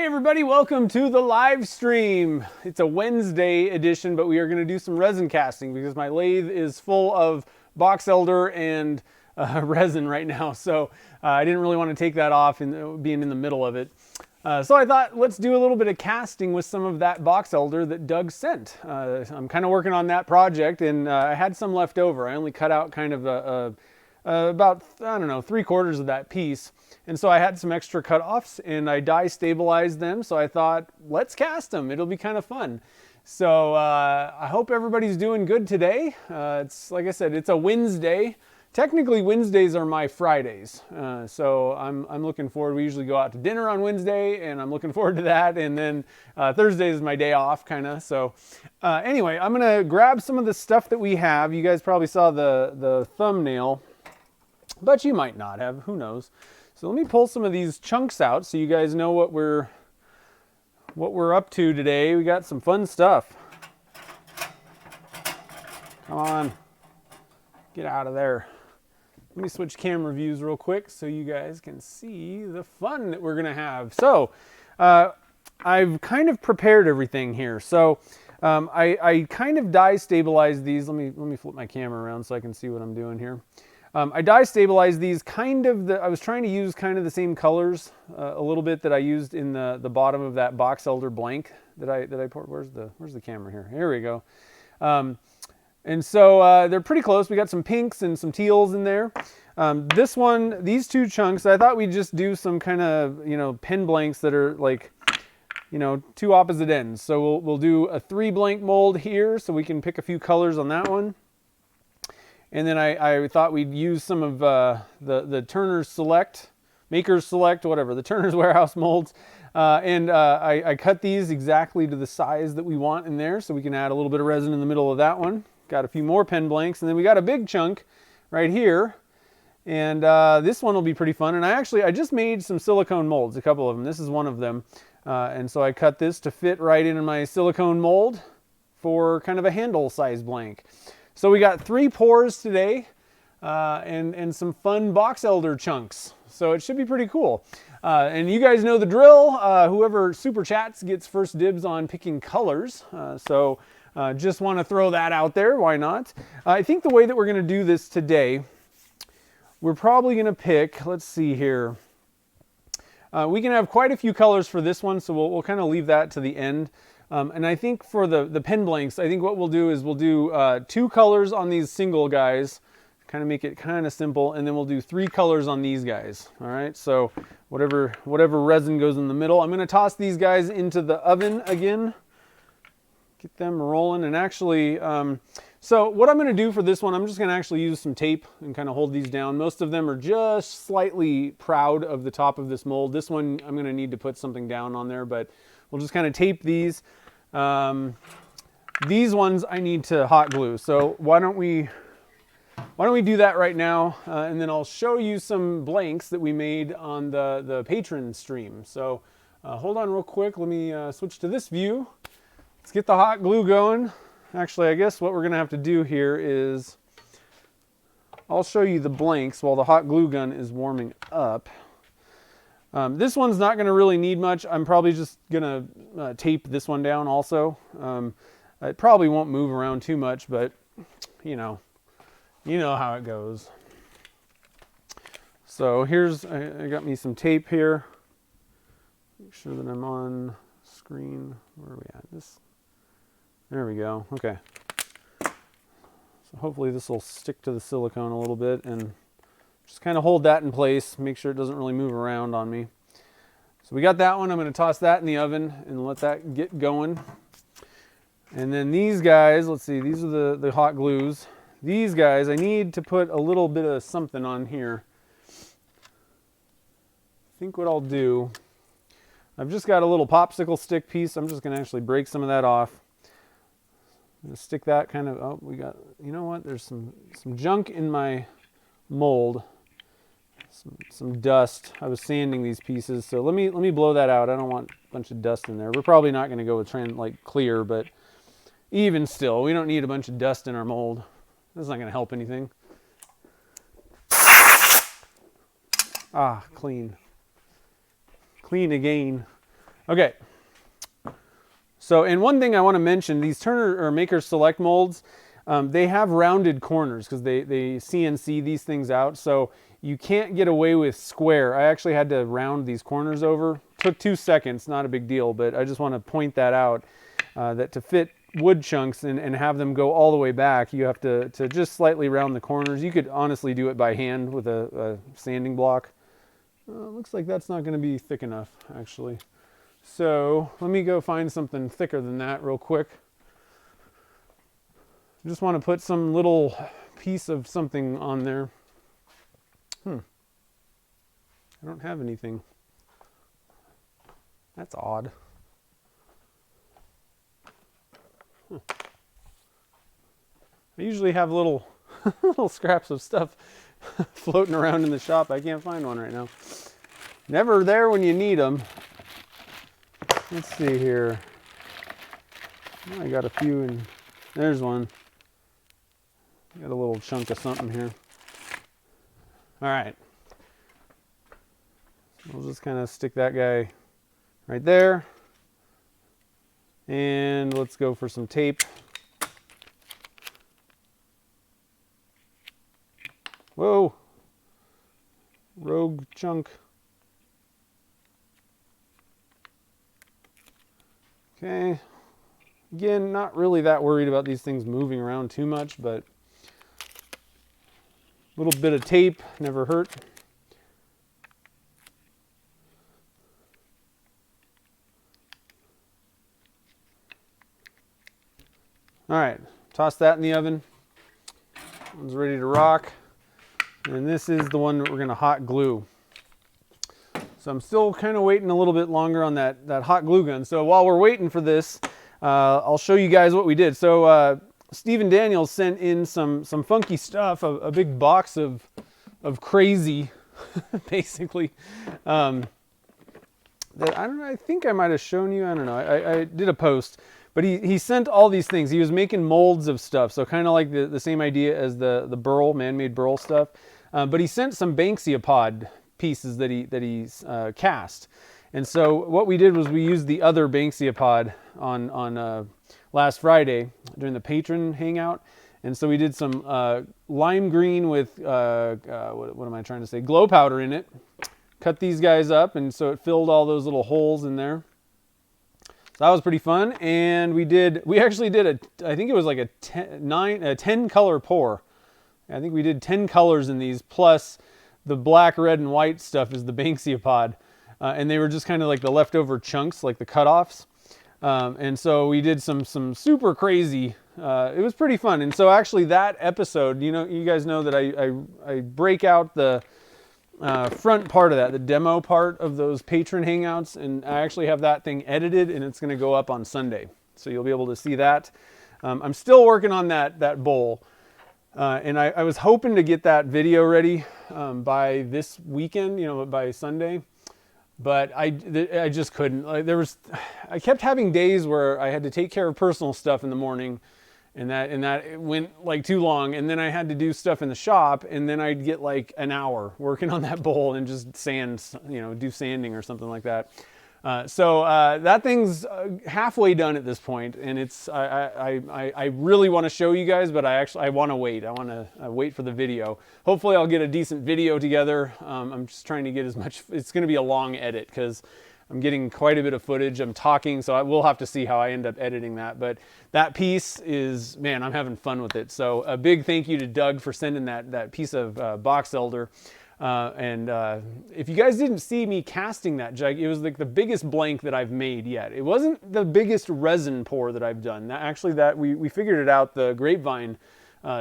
Hey everybody, welcome to the live stream. It's a Wednesday edition, but we are going to do some resin casting because my lathe is full of Boxelder and resin right now. So I didn't really want to take that off and being in the middle of it. So I thought let's do a little bit of casting with some of that Boxelder that Doug sent. I'm kind of working on that project and I had some left over. I only cut out kind of about, I don't know, 3/4 of that piece. And so I had some extra cut-offs and I die stabilized them. So I thought, let's cast them. It'll be kind of fun. So I hope everybody's doing good today. It's like I said, it's a Wednesday. Technically Wednesdays are my Fridays. So I'm looking forward. We usually go out to dinner on Wednesday and I'm looking forward to that. And then Thursday is my day off kind of. So anyway, I'm going to grab some of the stuff that we have. You guys probably saw the thumbnail, but you might not have, who knows. So let me pull some of these chunks out so you guys know what we're up to today. We got some fun stuff. Come on, get out of there. Let me switch camera views real quick so you guys can see the fun that we're gonna have. So I've kind of prepared everything here. So I kind of die stabilized these. Let me flip my camera around so I can see what I'm doing here. I die stabilized these kind of, I was trying to use kind of the same colors a little bit that I used in the bottom of that Boxelder blank that I poured. Where's the camera here? Here we go. And so they're pretty close. We got some pinks and some teals in there. These two chunks, I thought we'd just do some kind of, pen blanks that are like, two opposite ends. So we'll do a 3 blank mold here so we can pick a few colors on that one. And then I thought we'd use some of the Turner's Select, Maker's Select, whatever, the Turner's Warehouse molds. I cut these exactly to the size that we want in there so we can add a little bit of resin in the middle of that one. Got a few more pen blanks, and then we got a big chunk right here. And this one will be pretty fun. And I just made some silicone molds, a couple of them. This is one of them. And so I cut this to fit right in my silicone mold for kind of a handle size blank. So we got 3 pours today and some fun Boxelder chunks. So it should be pretty cool. And you guys know the drill. Whoever super chats gets first dibs on picking colors. So just want to throw that out there. Why not? I think the way that we're going to do this today, we're probably going to pick, let's see here. We can have quite a few colors for this one, so we'll kind of leave that to the end. And I think for the pen blanks, I think what we'll do is we'll do 2 colors on these single guys, kind of make it kind of simple, and then we'll do 3 colors on these guys. All right, so whatever resin goes in the middle. I'm going to toss these guys into the oven again, get them rolling. And actually, so what I'm going to do for this one, I'm just going to actually use some tape and kind of hold these down. Most of them are just slightly proud of the top of this mold. This one, I'm going to need to put something down on there, but we'll just kind of tape these. These ones I need to hot glue. So why don't we do that right now? And then I'll show you some blanks that we made on the patron stream. So hold on real quick. Let me switch to this view. Let's get the hot glue going. Actually, I guess what we're going to have to do here is I'll show you the blanks while the hot glue gun is warming up. This one's not going to really need much. I'm probably just going to tape this one down also. It probably won't move around too much, but you know how it goes. So I got me some tape here. Make sure that I'm on screen. Where are we at? There we go. Okay. So hopefully this will stick to the silicone a little bit and just kind of hold that in place, make sure it doesn't really move around on me. So we got that one. I'm going to toss that in the oven and let that get going. And then these guys, let's see, these are the hot glues. These guys, I need to put a little bit of something on here. I think what I'll do, I've just got a little popsicle stick piece. I'm just going to actually break some of that off. I'm going to stick that kind of, oh, we got, you know what, there's some junk in my mold. Some dust. I was sanding these pieces, so let me blow that out. I don't want a bunch of dust in there. We're probably not going to go with like clear, but even still, we don't need a bunch of dust in our mold. That's not going to help anything. Ah, clean again. Okay. So, and one thing I want to mention, these Turner or Maker Select molds, they have rounded corners because they CNC these things out. So you can't get away with square. I actually had to round these corners over. Took 2 seconds, not a big deal, but I just want to point that out, that to fit wood chunks and have them go all the way back, you have to just slightly round the corners. You could honestly do it by hand with a sanding block. Looks like that's not going to be thick enough, actually. So let me go find something thicker than that real quick. I just want to put some little piece of something on there. I don't have anything. That's odd. I usually have little little scraps of stuff floating around in the shop. I can't find one right now. Never there when you need them. Let's see here. I got a few, and there's one. Got a little chunk of something here. All right. We'll just kind of stick that guy right there. And let's go for some tape. Whoa. Rogue chunk. Okay, again, not really that worried about these things moving around too much, but a little bit of tape never hurt. All right, toss that in the oven. One's ready to rock. And this is the one that we're gonna hot glue. So I'm still kind of waiting a little bit longer on that hot glue gun. So while we're waiting for this, I'll show you guys what we did. So Stephen Daniels sent in some funky stuff, a big box of crazy, basically. That I don't know. I think I might have shown you. I don't know. I did a post, but he sent all these things. He was making molds of stuff, so kind of like the same idea as the Burl, man-made Burl stuff. But he sent some Banksia pod pieces that he cast, and so what we did was we used the other Banksia pod on last Friday during the patron hangout, and so we did some lime green with what am I trying to say, glow powder in it. Cut these guys up, and so it filled all those little holes in there. So that was pretty fun. And we actually did I think it was like a 10 color pour. I think we did 10 colors in these, plus the black, red, and white stuff is the Banksia pod. And they were just kind of like the leftover chunks, like the cutoffs. And so we did some super crazy, it was pretty fun. And so actually that episode, you guys know that I break out the front part of that, the demo part of those patron hangouts, and I actually have that thing edited, and it's going to go up on Sunday. So you'll be able to see that. I'm still working on that bowl. And I was hoping to get that video ready by this weekend, by Sunday, but I just couldn't. I kept having days where I had to take care of personal stuff in the morning, and that went like too long, and then I had to do stuff in the shop, and then I'd get like an hour working on that bowl and just do sanding or something like that. So that thing's halfway done at this point, and I really want to show you guys, but I want to wait. I want to wait for the video. Hopefully I'll get a decent video together. I'm just trying to get as much. It's going to be a long edit because I'm getting quite a bit of footage. I'm talking, so we'll have to see how I end up editing that. But that piece is, man, I'm having fun with it. So a big thank you to Doug for sending that piece of Boxelder. If you guys didn't see me casting that, it was like the biggest blank that I've made yet. It wasn't the biggest resin pour that I've done. We figured it out, the grapevine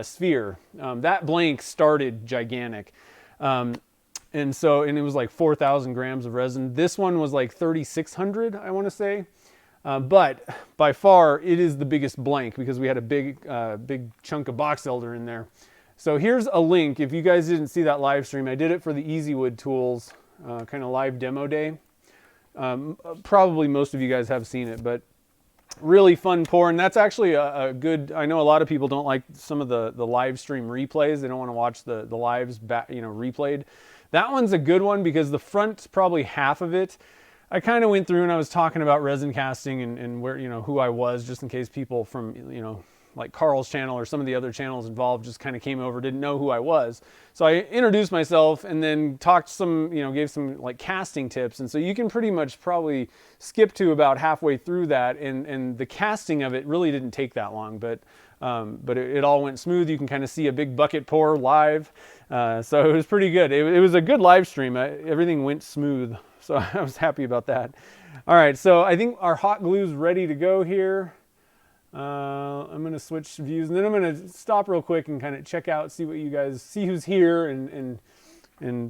sphere. That blank started gigantic. And it was like 4,000 grams of resin. This one was like 3,600, I want to say. But by far, it is the biggest blank because we had a big chunk of Boxelder in there. So here's a link. If you guys didn't see that live stream, I did it for the EasyWood Tools kind of live demo day. Probably most of you guys have seen it, but really fun pour. And that's actually a good, I know a lot of people don't like some of the live stream replays. They don't want to watch the lives replayed. That one's a good one because the front, probably half of it, I kind of went through and I was talking about resin casting and where, who I was, just in case people from, like Carl's channel or some of the other channels involved just kind of came over, didn't know who I was. So I introduced myself and then talked some, gave some like casting tips. And so you can pretty much probably skip to about halfway through that. And the casting of it really didn't take that long, but it all went smooth. You can kind of see a big bucket pour live. So it was pretty good. It was a good live stream. Everything went smooth. So I was happy about that. All right, so I think our hot glue is ready to go here. I'm going to switch views, and then I'm going to stop real quick and kind of check out, see what you guys see, who's here, and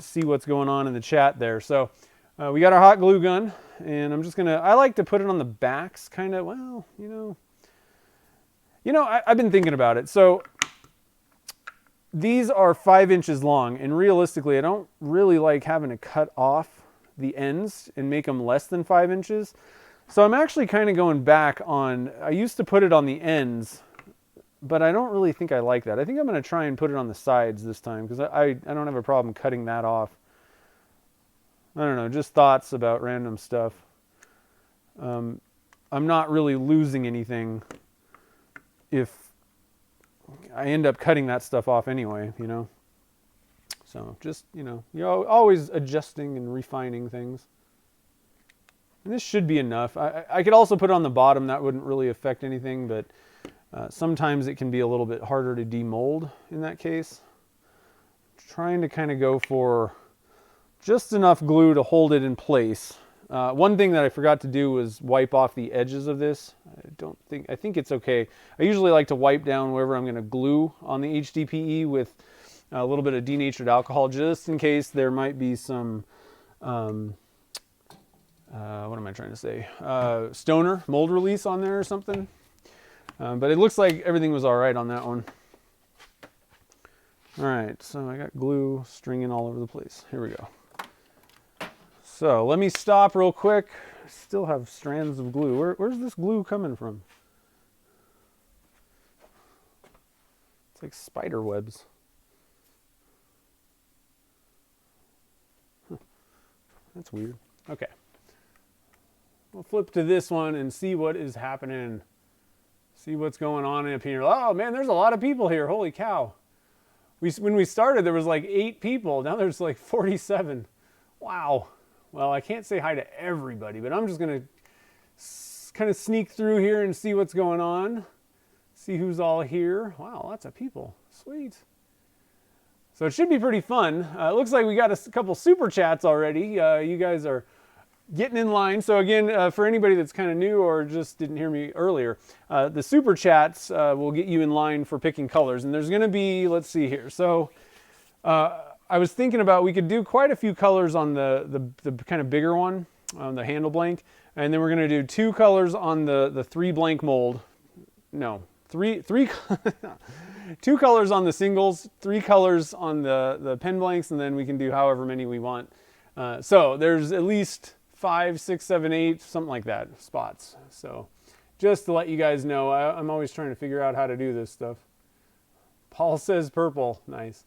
see what's going on in the chat there. So we got our hot glue gun, and I'm just going to, I like to put it on the backs, kind of, well, I've been thinking about it. So these are 5 inches long, and realistically, I don't really like having to cut off the ends and make them less than 5 inches. So I'm actually kind of going back on, I used to put it on the ends, but I don't really think I like that. I think I'm going to try and put it on the sides this time, because I don't have a problem cutting that off. I don't know, just thoughts about random stuff. I'm not really losing anything if I end up cutting that stuff off anyway, So just, you're always adjusting and refining things. And this should be enough. I could also put it on the bottom. That wouldn't really affect anything, but sometimes it can be a little bit harder to demold in that case. Trying to kind of go for just enough glue to hold it in place. One thing that I forgot to do was wipe off the edges of this. I think it's okay. I usually like to wipe down wherever I'm going to glue on the HDPE with a little bit of denatured alcohol, just in case there might be some what am I trying to say? Stoner mold release on there or something. But it looks like everything was all right on that one. All right, so I got glue stringing all over the place. Here we go. So let me stop real quick. I still have strands of glue. Where's this glue coming from? It's like spider webs. Huh. That's weird. Okay. We'll flip to this one and see what is happening. See what's going on up here. Oh man, there's a lot of people here. Holy cow. When we started, there was like 8 people. Now there's like 47. Wow. Well, I can't say hi to everybody, but I'm just going to kind of sneak through here and see what's going on. See who's all here. Wow, lots of people. Sweet. So it should be pretty fun. It looks like we got a couple super chats already. You guys are getting in line. So again, for anybody that's kind of new or just didn't hear me earlier, the super chats will get you in line for picking colors. And there's going to be, let's see here. So I was thinking about, we could do quite a few colors on the kind of bigger one, on the handle blank. And then we're going to do 2 colors on the 3 blank mold. No, 2 colors on the singles, 3 colors on the pen blanks, and then we can do however many we want. So there's at least 5, 6, 7, 8, something like that spots. So just to let you guys know, I'm always trying to figure out how to do this stuff. Paul says purple. Nice.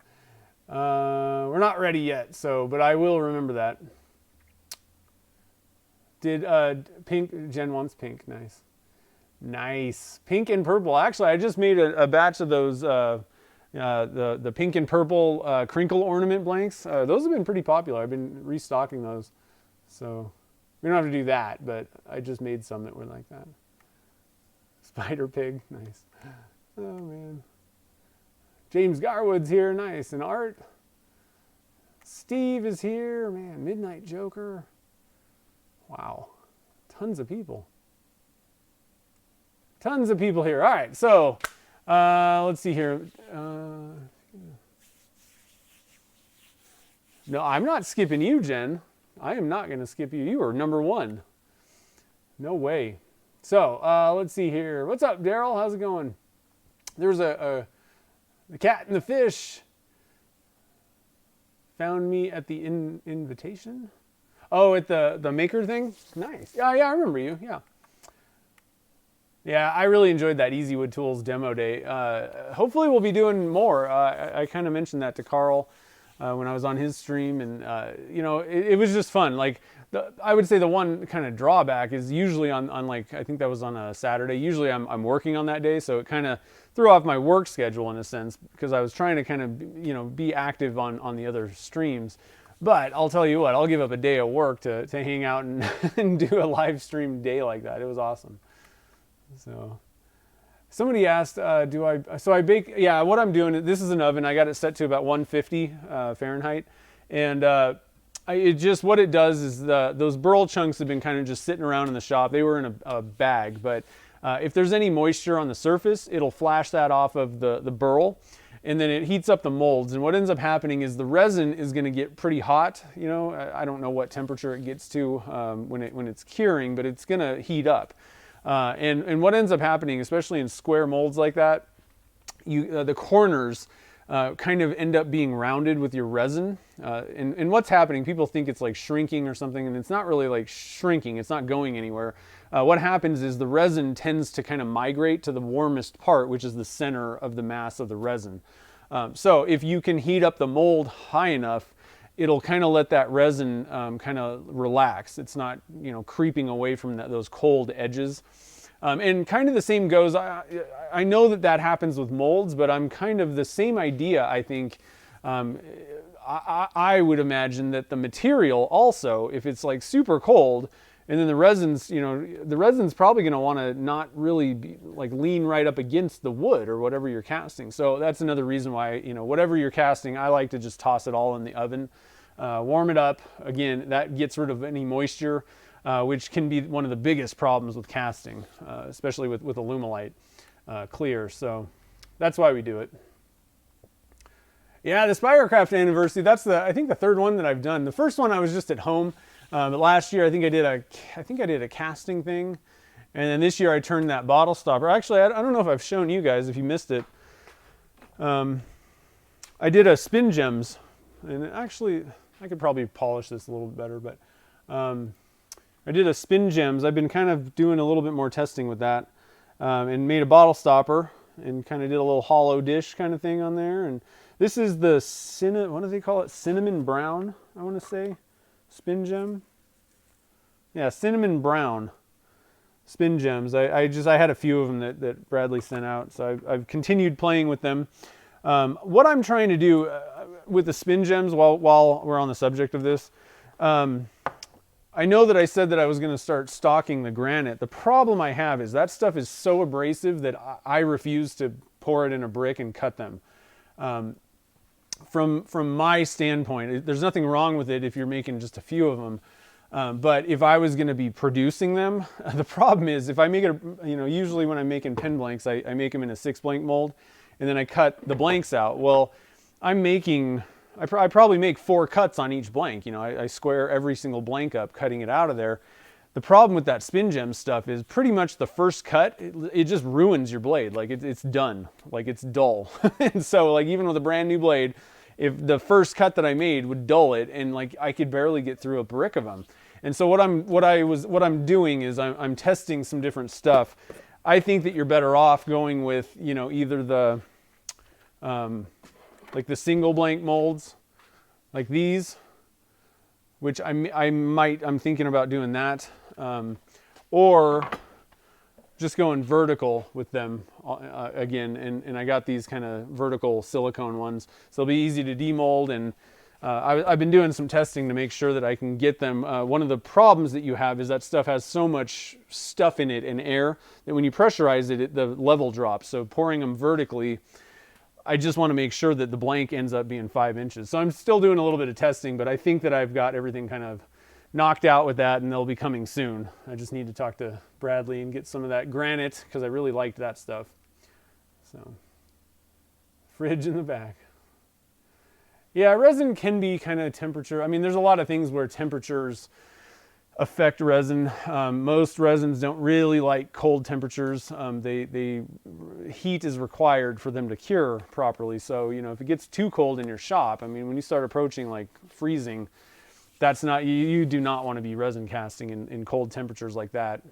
We're not ready yet, but I will remember that. Did pink? Jen wants pink. Nice. Nice. Pink and purple. Actually, I just made a batch of those, the pink and purple crinkle ornament blanks. Those have been pretty popular. I've been restocking those. So we don't have to do that, but I just made some that were like that. Spider pig. Nice. Oh, man. James Garwood's here. Nice. And Art. Steve is here. Man, Midnight Joker. Wow. Tons of people. Tons of people here. All right, so let's see here. No, I'm not skipping you, Jen. I am not going to skip you. You are number 1. No way. So let's see here. What's up, Daryl? How's it going? There's the cat and the fish. Found me at the invitation. Oh, at the maker thing? Nice. Yeah, I remember you. Yeah. Yeah, I really enjoyed that Easywood Tools demo day. Hopefully we'll be doing more. I kind of mentioned that to Carl. when I was on his stream, and you know, it was just fun. Like I would say the one kind of drawback is usually on like, I think that was on a Saturday. Usually I'm working on that day, so it kind of threw off my work schedule in a sense, because I was trying to kind of, you know, be active on the other streams. But I'll tell you what, I'll give up a day of work to hang out and, and do a live stream day like that. It was awesome. So somebody asked, so I bake, yeah, what I'm doing, this is an oven. I got it set to about 150 Fahrenheit. And what it does is those burl chunks have been kind of just sitting around in the shop. They were in a bag, but if there's any moisture on the surface, it'll flash that off of the burl, and then it heats up the molds. And what ends up happening is the resin is going to get pretty hot. You know, I don't know what temperature it gets to when it's curing, but it's going to heat up. And what ends up happening, especially in square molds like that, the corners kind of end up being rounded with your resin. And what's happening, people think it's like shrinking or something, and it's not really like shrinking. It's not going anywhere. What happens is the resin tends to kind of migrate to the warmest part, which is the center of the mass of the resin. So if you can heat up the mold high enough, it'll kind of let that resin kind of relax. It's not, you know, creeping away from those cold edges. And kind of the same goes, I know that happens with molds, but I'm kind of the same idea, I think. I would imagine that the material also, if it's like super cold, and then the resin's, you know, the resin's probably going to want to not really be, like, lean right up against the wood or whatever you're casting. So that's another reason why, you know, whatever you're casting, I like to just toss it all in the oven, warm it up. Again, that gets rid of any moisture, which can be one of the biggest problems with casting, especially with Alumilite clear. So that's why we do it. Yeah, the Spirocraft anniversary, that's I think the third one that I've done. The first one I was just at home. But last year I think I did a casting thing, and then this year I turned that bottle stopper. Actually, I don't know if I've shown you guys, if you missed it. I did a spin gems, and actually I could probably polish this a little bit better, but I did a spin gems. I've been kind of doing a little bit more testing with that, and made a bottle stopper and kind of did a little hollow dish kind of thing on there. And this is the what do they call it? Cinnamon brown, I want to say. Spin gem, yeah, cinnamon brown spin gems. I had a few of them that Bradley sent out, so I've continued playing with them. What I'm trying to do with the spin gems, while we're on the subject of this, I know that I said that I was going to start stocking the granite. The problem I have is that stuff is so abrasive that I refuse to pour it in a brick and cut them. From my standpoint, there's nothing wrong with it if you're making just a few of them. But if I was going to be producing them, the problem is if I make it, you know, usually when I'm making pen blanks, I make them in a 6 blank mold, and then I cut the blanks out. Well, I probably make 4 cuts on each blank. You know, I square every single blank up, cutting it out of there. The problem with that spin gem stuff is pretty much the first cut, it just ruins your blade. Like it's done, like it's dull. And so like even with a brand new blade, if the first cut that I made would dull it, and like I could barely get through a brick of them. And so what I'm doing is I'm testing some different stuff. I think that you're better off going with, you know, either the like the single blank molds, like these, which I'm thinking about doing that, or just going vertical with them again. And I got these kind of vertical silicone ones, so they'll be easy to demold. And I've been doing some testing to make sure that I can get them. One of the problems that you have is that stuff has so much stuff in it and air that when you pressurize it, the level drops. So pouring them vertically, I just want to make sure that the blank ends up being 5 inches. So I'm still doing a little bit of testing, but I think that I've got everything kind of knocked out with that, and they'll be coming soon. I just need to talk to Bradley and get some of that granite, because I really liked that stuff. So, fridge in the back. Yeah, resin can be kind of temperature. I mean, there's a lot of things where temperatures affect resin. Most resins don't really like cold temperatures. Heat is required for them to cure properly. So, you know, if it gets too cold in your shop, I mean, when you start approaching like freezing, that's not, you do not want to be resin casting in cold temperatures like that.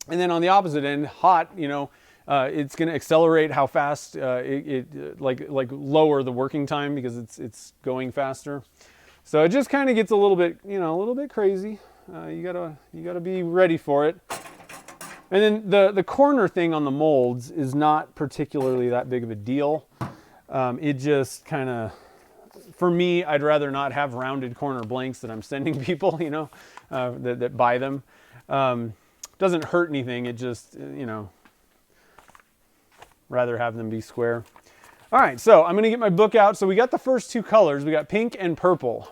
And then on the opposite end, hot, you know, it's going to accelerate how fast like lower the working time because it's going faster. So it just kind of gets a little bit, a little bit crazy. You gotta be ready for it. And then the corner thing on the molds is not particularly that big of a deal. It just kind of, for me, I'd rather not have rounded corner blanks that I'm sending people, that buy them. Doesn't hurt anything. It just, rather have them be square. All right, so I'm gonna get my book out. So we got the first two colors. We got pink and purple.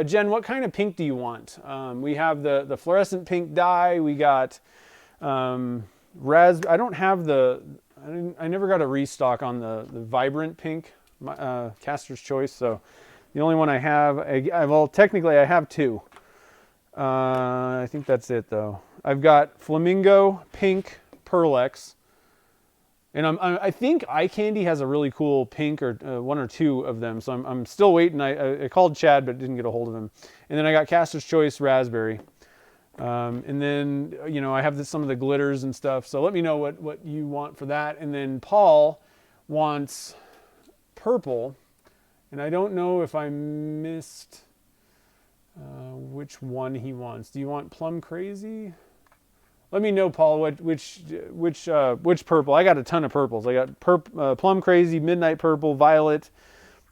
Jen, what kind of pink do you want? We have the fluorescent pink dye. We got I don't have I never got a restock on the vibrant pink, Caster's Choice. So the only one I have, well, technically I have two. I think that's it though. I've got flamingo pink Pearlex. And I think Eye Candy has a really cool pink, or one or two of them. So I'm still waiting. I called Chad, but didn't get a hold of him. And then I got Caster's Choice Raspberry. And then, I have some of the glitters and stuff. So let me know what you want for that. And then Paul wants purple. And I don't know if I missed which one he wants. Do you want Plum Crazy? Let me know, Paul, which purple. I got a ton of purples. I got Plum Crazy, Midnight Purple, Violet.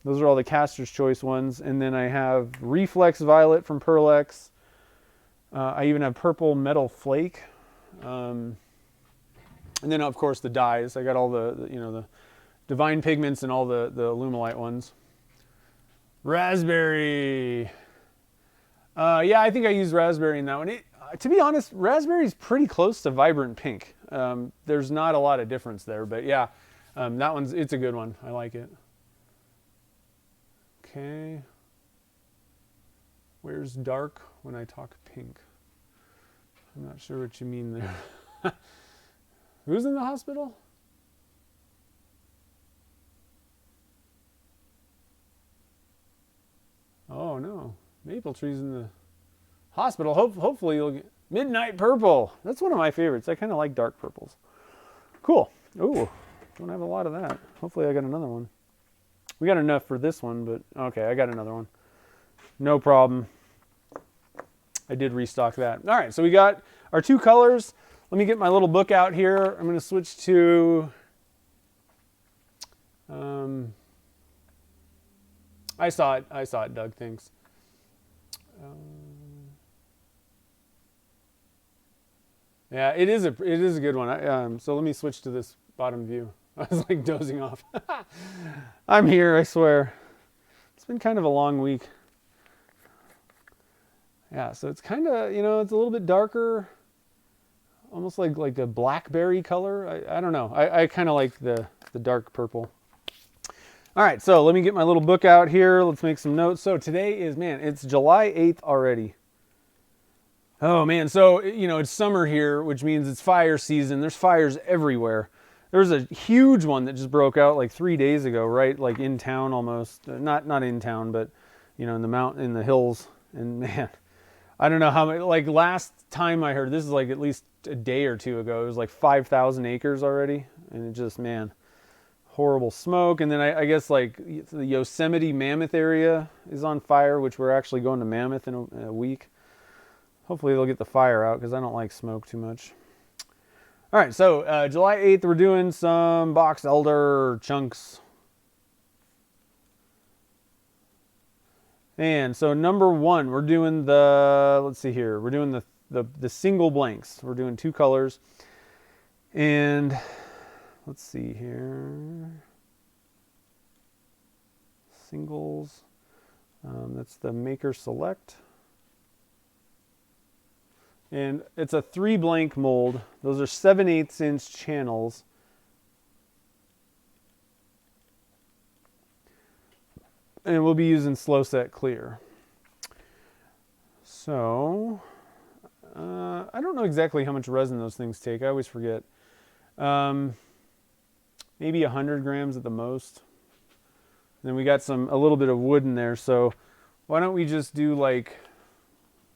Those are all the Caster's Choice ones. And then I have Reflex Violet from Pearlex. I even have Purple Metal Flake. And then, of course, the dyes. I got all the Divine Pigments and all the Alumilite ones. Raspberry. Yeah, I think I used Raspberry in that one. To be honest, Raspberry is pretty close to Vibrant Pink. There's not a lot of difference there, but yeah, it's a good one. I like it. Okay. Where's dark when I talk pink? I'm not sure what you mean there. Who's in the hospital? Oh no, Maple Tree's in the hospital. Hopefully you'll get Midnight Purple. That's one of my favorites. I kind of like dark purples. Cool. Ooh, don't have a lot of that. Hopefully I got another one. We got enough for this one, but okay, I got another one. No problem. I did restock that. All right, so we got our two colors. Let me get my little book out here. I'm going to switch to I saw it, Doug. Thanks. Yeah, it is a good one. So let me switch to this bottom view. I was like dozing off. I'm here, I swear. It's been kind of a long week. Yeah, so it's kind of, it's a little bit darker, almost like a blackberry color. I don't know. I kind of like the dark purple. All right, so let me get my little book out here. Let's make some notes. So today is, it's July 8th already. Oh man, so it's summer here, which means it's fire season. There's fires everywhere. There's a huge one that just broke out like 3 days ago, right? Like in town almost. Not in town, but in the hills. And man, I don't know how many, like last time I heard, this is like at least a day or two ago, it was like 5,000 acres already. And it just, man, horrible smoke. And then I guess like the Yosemite Mammoth area is on fire, which we're actually going to Mammoth in a week. Hopefully they'll get the fire out because I don't like smoke too much. All right, so July 8th, we're doing some Boxelder chunks. And so number one, we're doing let's see here, we're doing the single blanks. We're doing two colors. And let's see here. Singles. That's the Maker Select. And it's a 3 blank mold. Those are 7/8 inch channels. And we'll be using slow set clear. So, I don't know exactly how much resin those things take. I always forget. Maybe 100 grams at the most. And then we got a little bit of wood in there. So why don't we just do like,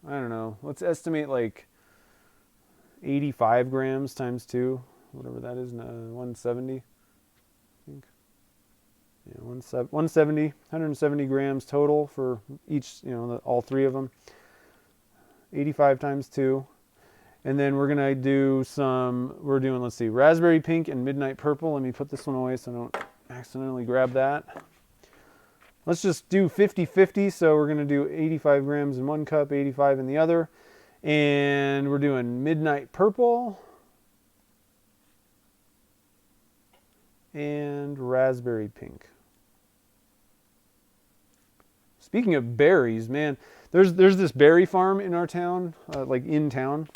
I don't know, let's estimate like 85 grams times 2. whatever that is, 170, I think. Yeah, 170, 170 grams total for each, all three of them. 85 times 2. And then we're going to do let's see, raspberry pink and midnight purple. Let me put this one away so I don't accidentally grab that. Let's just do 50-50. So we're going to do 85 grams in one cup, 85 in the other. And we're doing midnight purple and raspberry pink. Speaking of berries, man, there's this berry farm in our town, like in town.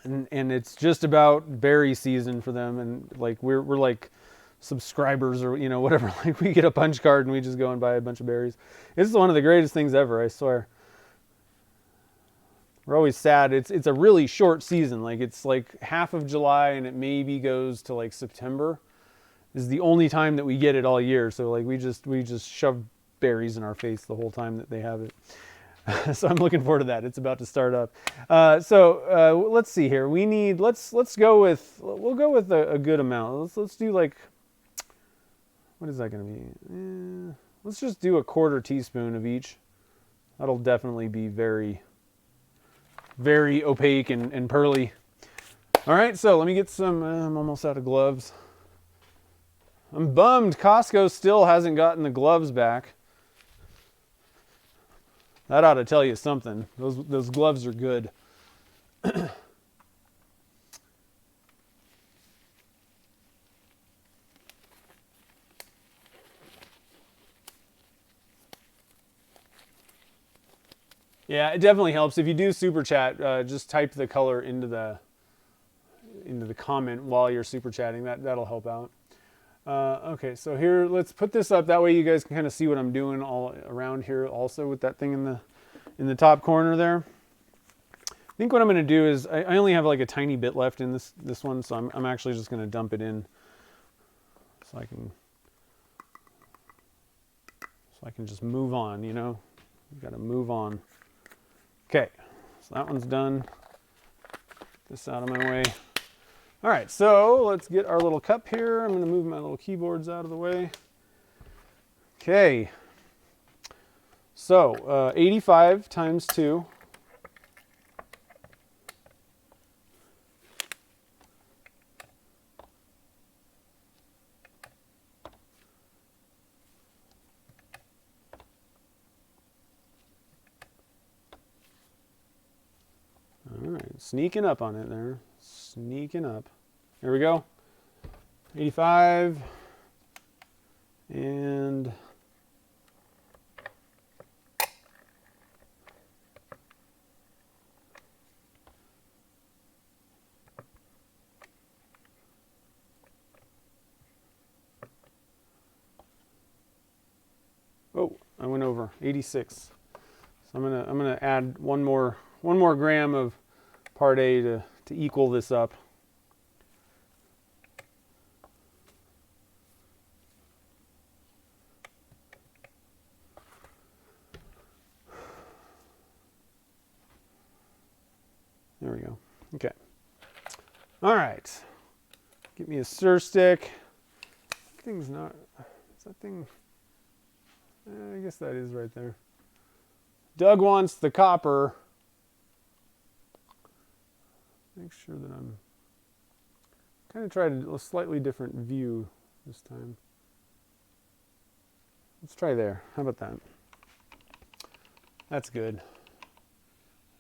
And it's just about berry season for them, and like we're like subscribers or whatever. Like we get a punch card and we just go and buy a bunch of berries. It's one of the greatest things ever, I swear. We're always sad. It's a really short season. Like it's like half of July and it maybe goes to like September. Is the only time that we get it all year. So like we just shove berries in our face the whole time that they have it. So I'm looking forward to that. It's about to start up. So let's see here. We'll go with a good amount. Let's do like, what is that going to be? Let's just do a 1/4 teaspoon of each. That'll definitely be very, very opaque and pearly. All right, so let me get some, I'm almost out of gloves. I'm bummed Costco still hasn't gotten the gloves back. That ought to tell you something. Those gloves are good. Yeah, it definitely helps. If you do super chat, just type the color into the comment while you're super chatting. That'll help out. Okay, so here, let's put this up. That way you guys can kind of see what I'm doing all around here also with that thing in the top corner there. I think what I'm going to do is, I only have like a tiny bit left in this one, so I'm actually just going to dump it in so I can just move on, You've got to move on. Okay, so that one's done. Get this out of my way. All right, so let's get our little cup here. I'm going to move my little keyboards out of the way. Okay. So 85 times 2. All right, sneaking up on it there. Sneaking up. Here we go. 85 and oh, I went over 86. So I'm gonna add one more gram of part A to equal this up. There we go. Okay. All right. Get me a stir stick. Thing's not. Is that thing? I guess that is right there. Doug wants the copper. Make sure that I'm kind of trying a slightly different view this time. Let's try there. How about that? That's good.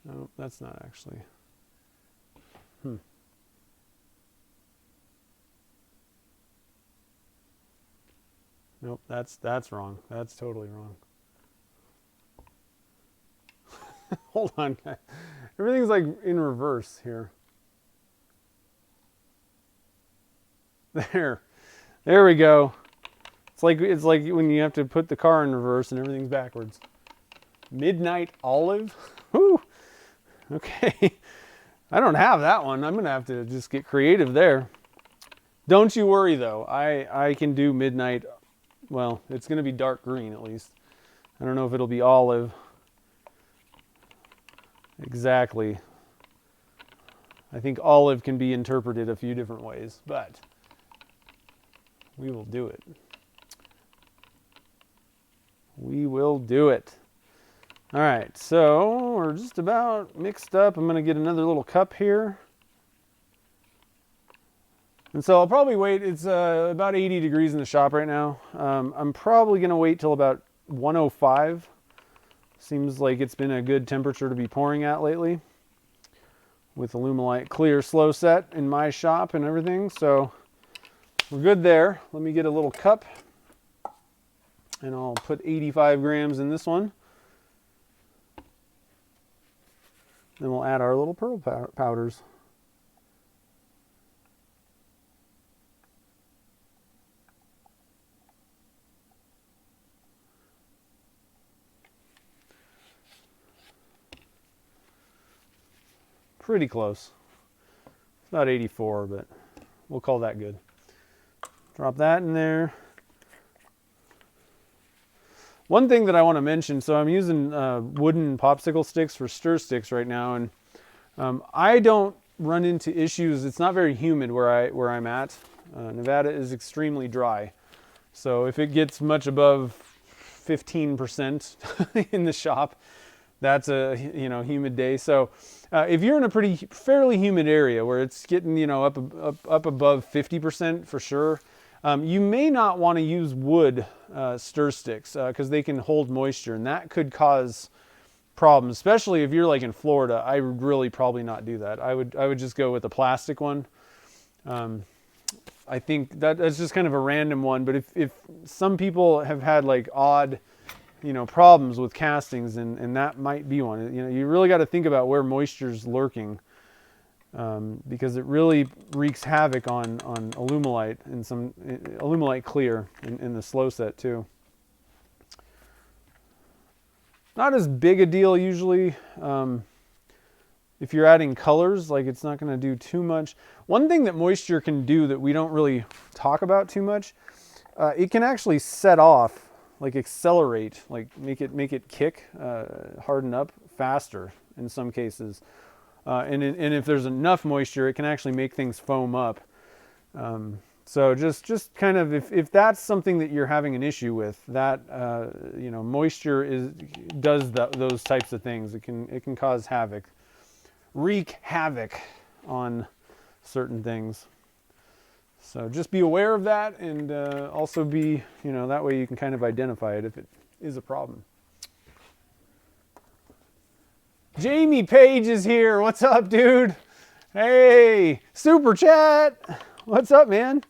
No, that's not actually. Nope, that's wrong. That's totally wrong. Hold on, guys. Everything's like in reverse here. There we go. It's like when you have to put the car in reverse and everything's backwards. Midnight olive. Whew. Okay. I don't have that one. I'm gonna have to just get creative there. Don't you worry though. I can do midnight. Well, it's gonna be dark green at least. I don't know if it'll be olive. Exactly. I think olive can be interpreted a few different ways, but we will do it. We will do it. All right, so we're just about mixed up. I'm going to get another little cup here. And so I'll probably wait. It's about 80 degrees in the shop right now. I'm probably going to wait till about 105. Seems like it's been a good temperature to be pouring at lately with Alumilite clear slow set in my shop and everything. So we're good there. Let me get a little cup and I'll put 85 grams in this one. Then we'll add our little pearl powders. Pretty close. It's about 84, but we'll call that good. Drop that in there. One thing that I want to mention, so I'm using wooden popsicle sticks for stir sticks right now, and I don't run into issues. It's not very humid where I'm at. Nevada is extremely dry, so if it gets much above 15% in the shop, that's a humid day. So if you're in a fairly humid area where it's getting up above 50% for sure, you may not want to use wood stir sticks because they can hold moisture, and that could cause problems, especially if you're like in Florida. I would really probably not do that. I would just go with a plastic one. I think that's just kind of a random one, but if some people have had like odd problems with castings, and that might be one. You really got to think about where moisture's lurking, because it really wreaks havoc on Alumilite and some Alumilite clear in the slow set too. Not as big a deal usually. If you're adding colors, like it's not going to do too much. One thing that moisture can do that we don't really talk about too much, it can actually set off, like accelerate, like make it kick, harden up faster in some cases. And if there's enough moisture, it can actually make things foam up. So just kind of, if that's something that you're having an issue with, that moisture does those types of things. It can cause havoc, wreak havoc on certain things. So just be aware of that, and also be, that way you can kind of identify it if it is a problem. Jamie Page is here. What's up, dude? Hey, super chat. What's up, man?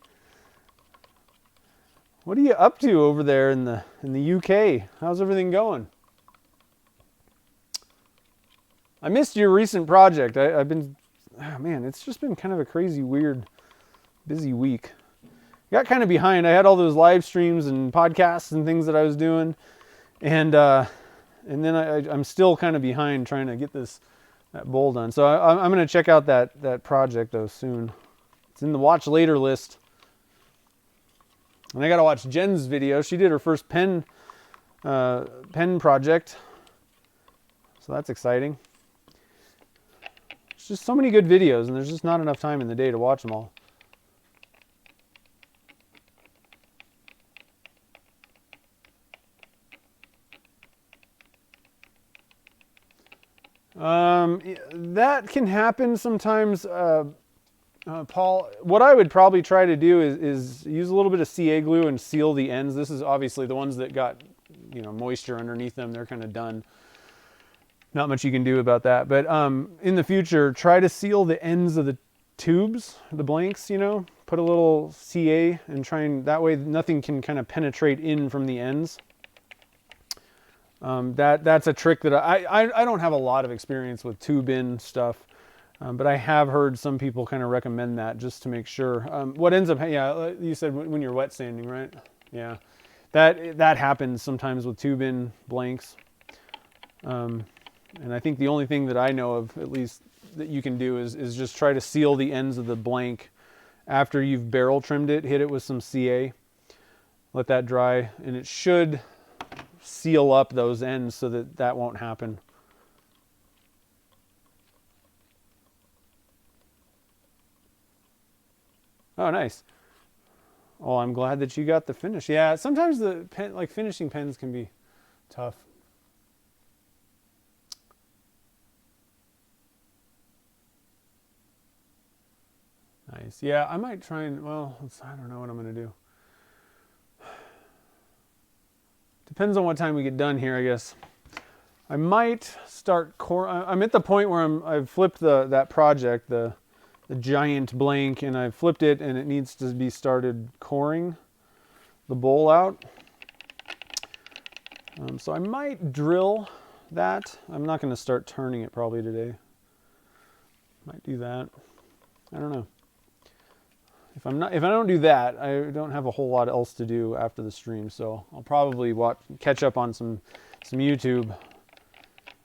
What are you up to over there in the UK? How's everything going? I missed your recent project. I've been, man, it's just been kind of a crazy, weird, busy week. Got kind of behind. I had all those live streams and podcasts and things that I was doing, and then I'm still kind of behind trying to get that bowl done. So I'm going to check out that project though soon. It's in the watch later list. And I got to watch Jen's video. She did her first pen project, so that's exciting. There's just so many good videos, and there's just not enough time in the day to watch them all. That can happen sometimes, Paul. What I would probably try to do is use a little bit of CA glue and seal the ends. This is obviously the ones that got moisture underneath them. They're kind of done. Not much you can do about that. But in the future, try to seal the ends of the tubes, the blanks. Put a little CA and that way nothing can kind of penetrate in from the ends. That's a trick that I don't have a lot of experience with tube in stuff, but I have heard some people kind of recommend that just to make sure. What ends up, you said when you're wet sanding, right? Yeah, that happens sometimes with tube in blanks. And I think the only thing that I know of, at least, that you can do is just try to seal the ends of the blank after you've barrel trimmed it. Hit it with some CA, let that dry, and it should seal up those ends so that won't happen. Oh, nice. Oh, I'm glad that you got the finish. Yeah, sometimes the pen, like finishing pens can be tough. Nice. Yeah, I might try and, well, I don't know what I'm going to do. Depends on what time we get done here, I guess. I might start core. I'm at the point where I've flipped that project, the giant blank, and I've flipped it, and it needs to be started coring the bowl out. So I might drill that. I'm not going to start turning it probably today. Might do that. I don't know. If I don't do that, I don't have a whole lot else to do after the stream. So I'll probably catch up on some YouTube.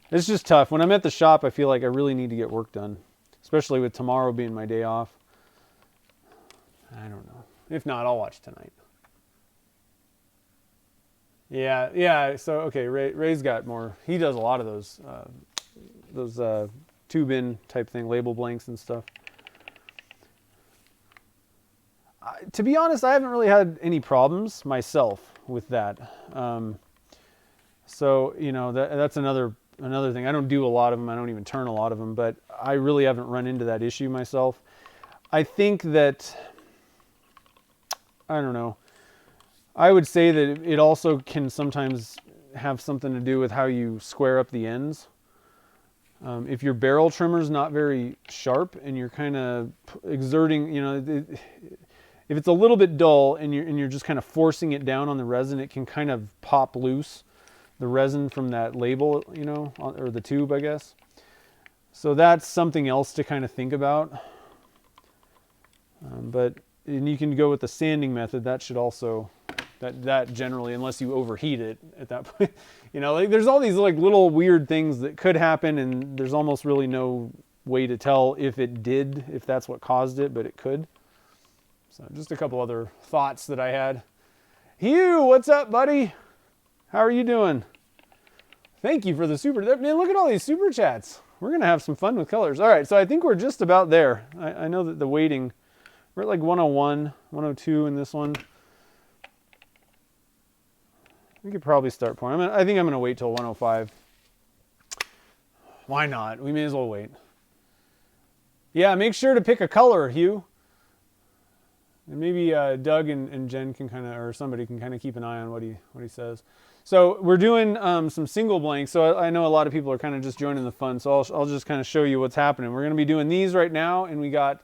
It's just tough. When I'm at the shop, I feel like I really need to get work done, especially with tomorrow being my day off. I don't know. If not, I'll watch tonight. Yeah. So okay, Ray's got more. He does a lot of those tube in type thing, label blanks and stuff. To be honest, I haven't really had any problems myself with that. So you know that's another thing. I don't do a lot of them. I don't even turn a lot of them, but I really haven't run into that issue myself. I think that, I don't know. I would say that it also can sometimes have something to do with how you square up the ends. If your barrel trimmer is not very sharp and you're kind of exerting, you know, if it's a little bit dull and you're just kind of forcing it down on the resin, it can kind of pop loose the resin from that label, you know, or the tube, I guess. So that's something else to kind of think about. And you can go with the sanding method. That should also, that generally, unless you overheat it at that point, you know, like there's all these like little weird things that could happen, and there's almost really no way to tell if that's what caused it, but it could. So just a couple other thoughts that I had. Hugh, what's up, buddy? How are you doing? Thank you for the super. Man, look at all these super chats. We're going to have some fun with colors. All right, so I think we're just about there. I know that the weighting, we're at like 101, 102 in this one. We could probably start pouring. I think I'm going to wait till 105. Why not? We may as well wait. Yeah, make sure to pick a color, Hugh. And maybe Doug and Jen can kind of, or somebody can kind of keep an eye on what he says. So we're doing some single blanks. So I know a lot of people are kind of just joining the fun. So I'll just kind of show you what's happening. We're going to be doing these right now, and we got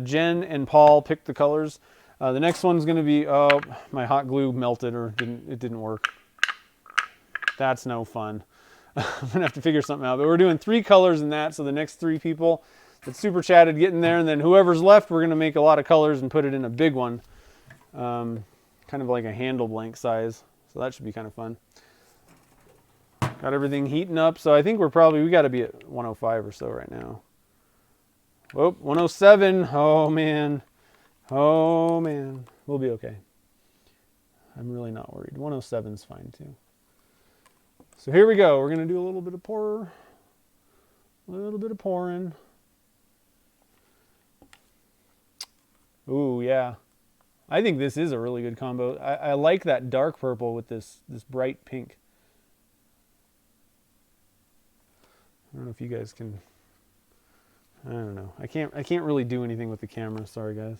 Jen and Paul picked the colors. The next one's going to be, oh, my hot glue melted or it didn't work. That's no fun. I'm going to have to figure something out. But we're doing 3 colors in that. So the next 3 people that super chatted get in there, and then whoever's left, we're going to make a lot of colors and put it in a big one. Kind of like a handle blank size. So that should be kind of fun. Got everything heating up. So I think we got to be at 105 or so right now. Whoa, 107. Oh, man. Oh, man. We'll be okay. I'm really not worried. 107's fine, too. So here we go. We're going to do a little bit of pour. A little bit of pouring. Ooh, yeah. I think this is a really good combo. I like that dark purple with this bright pink. I don't know if you guys can. I don't know. I can't really do anything with the camera. Sorry, guys.